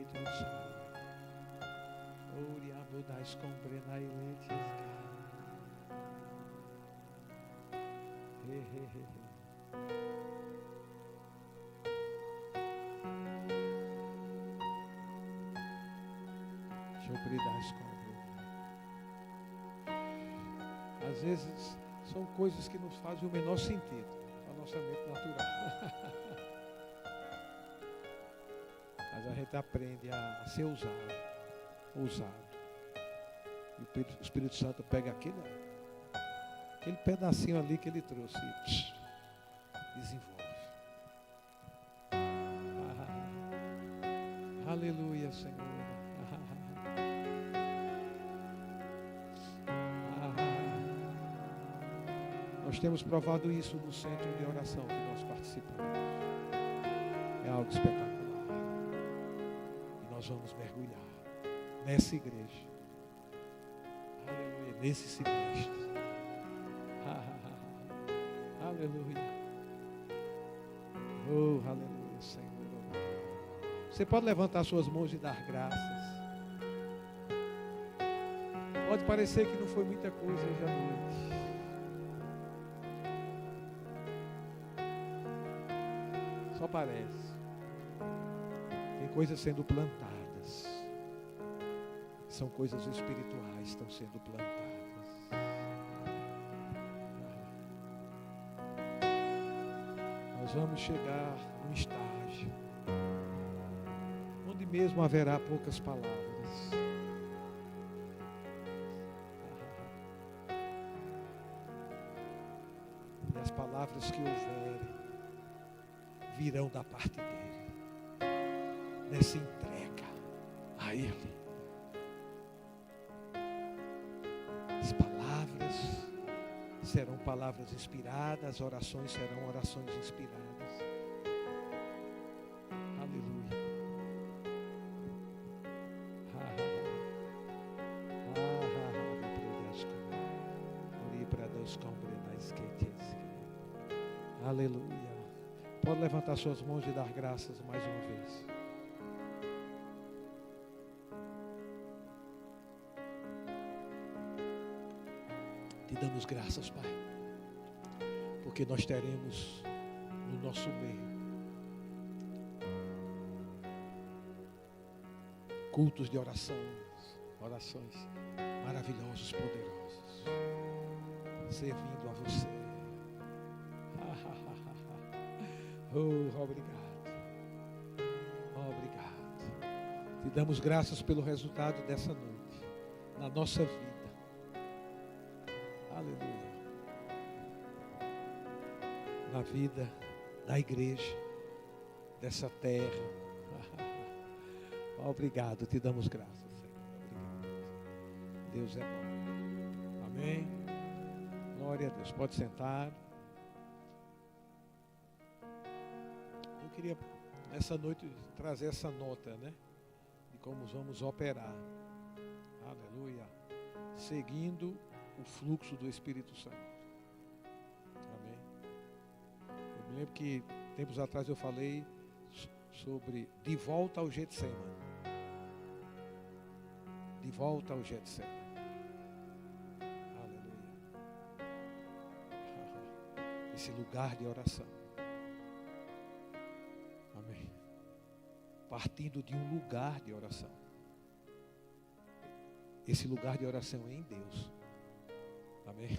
Uriabudas comprenai letes. Às vezes são coisas que nos fazem o menor sentido a nossa mente natural. Mas a gente aprende a ser ousado. E o Espírito Santo pega aquele pedacinho ali que ele trouxe e desenvolve. Aleluia, Senhor. Nós temos provado isso no centro de oração que nós participamos. É algo espetacular. E nós vamos mergulhar nessa igreja. Aleluia. Nesse semestre. Aleluia. Oh, aleluia, Senhor. Você pode levantar suas mãos e dar graças. Pode parecer que não foi muita coisa hoje à noite. Só parece. Tem coisas sendo plantadas. São coisas espirituais que estão sendo plantadas. Nós vamos chegar num estágio onde mesmo haverá poucas palavras. E as palavras que houverem virão da parte dele, nessa entrega a ele. As palavras serão palavras inspiradas, as orações serão orações inspiradas. Aleluia. Aleluia. Pode levantar suas mãos e dar graças mais uma vez. Te damos graças, Pai, porque nós teremos no nosso meio cultos de orações maravilhosos, poderosos, servindo a você. Oh, obrigado. Obrigado. Te damos graças pelo resultado dessa noite na nossa vida. Aleluia. Na vida da igreja, dessa terra. Obrigado, te damos graças, Senhor. Obrigado. Deus é bom. Amém. Glória a Deus. Pode sentar. Eu queria, nessa noite, trazer essa nota, né? De como vamos operar. Aleluia. Seguindo o fluxo do Espírito Santo. Amém. Eu me lembro que tempos atrás eu falei sobre de volta ao Getsemane. De volta ao Getsemane. Aleluia. Esse lugar de oração. Amém. Partindo de um lugar de oração. Esse lugar de oração é em Deus. Amém?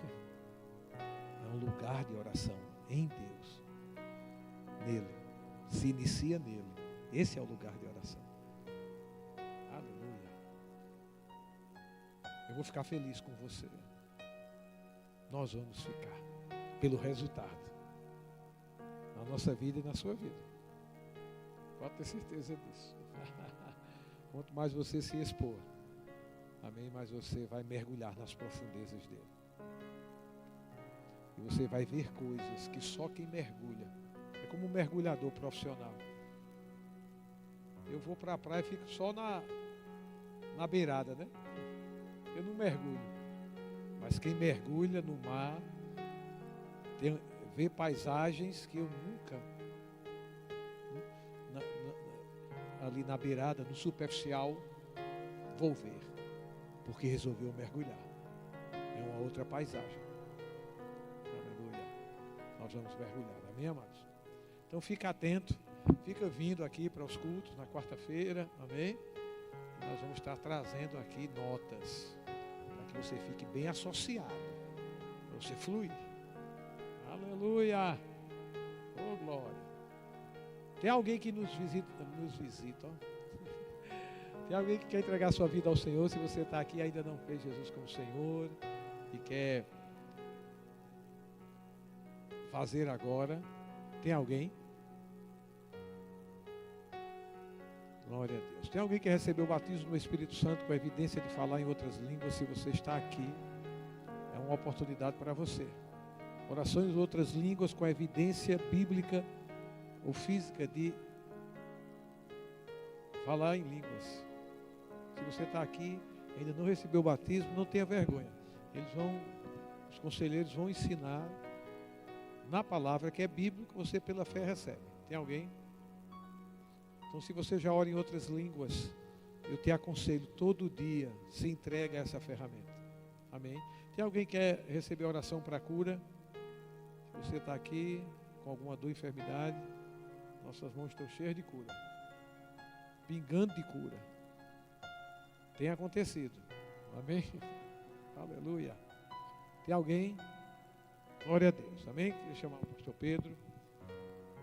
É um lugar de oração em Deus. Nele. Se inicia nele. Esse é o lugar de oração. Aleluia. Eu vou ficar feliz com você. Nós vamos ficar. Pelo resultado. Na nossa vida e na sua vida. Pode ter certeza disso. Quanto mais você se expor. Amém? Mas você vai mergulhar nas profundezas dele. E você vai ver coisas que só quem mergulha. É como um mergulhador profissional. Eu vou para a praia e fico só na beirada, né? Eu não mergulho. Mas quem mergulha no mar vê paisagens que eu nunca, ali na beirada, no superficial, vou ver. Porque resolveu mergulhar. É uma outra paisagem. Aleluia. Nós vamos mergulhar, amém, amados? Então fica atento, fica vindo aqui para os cultos na quarta-feira, amém? E nós vamos estar trazendo aqui notas, para que você fique bem associado, para você fluir. Aleluia! Oh, glória! Tem alguém que nos visita, ó. Tem alguém que quer entregar sua vida ao Senhor? Se você está aqui e ainda não fez Jesus como Senhor e quer fazer agora, tem alguém? Glória a Deus. Tem alguém que recebeu o batismo no Espírito Santo com a evidência de falar em outras línguas? Se você está aqui, é uma oportunidade para você. Orações em outras línguas com a evidência bíblica ou física de falar em línguas. Se você está aqui, ainda não recebeu o batismo, não tenha vergonha. Os conselheiros vão ensinar na palavra que é bíblico, você pela fé recebe. Tem alguém? Então, se você já ora em outras línguas, eu te aconselho, todo dia, se entrega a essa ferramenta. Amém? Tem alguém que quer receber oração para cura? Se você está aqui com alguma dor, enfermidade, nossas mãos estão cheias de cura. Pingando de cura. Tem acontecido. Amém? Aleluia. Tem alguém? Glória a Deus. Amém? Queria chamar o pastor Pedro.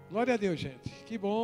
Glória a Deus, gente. Que bom.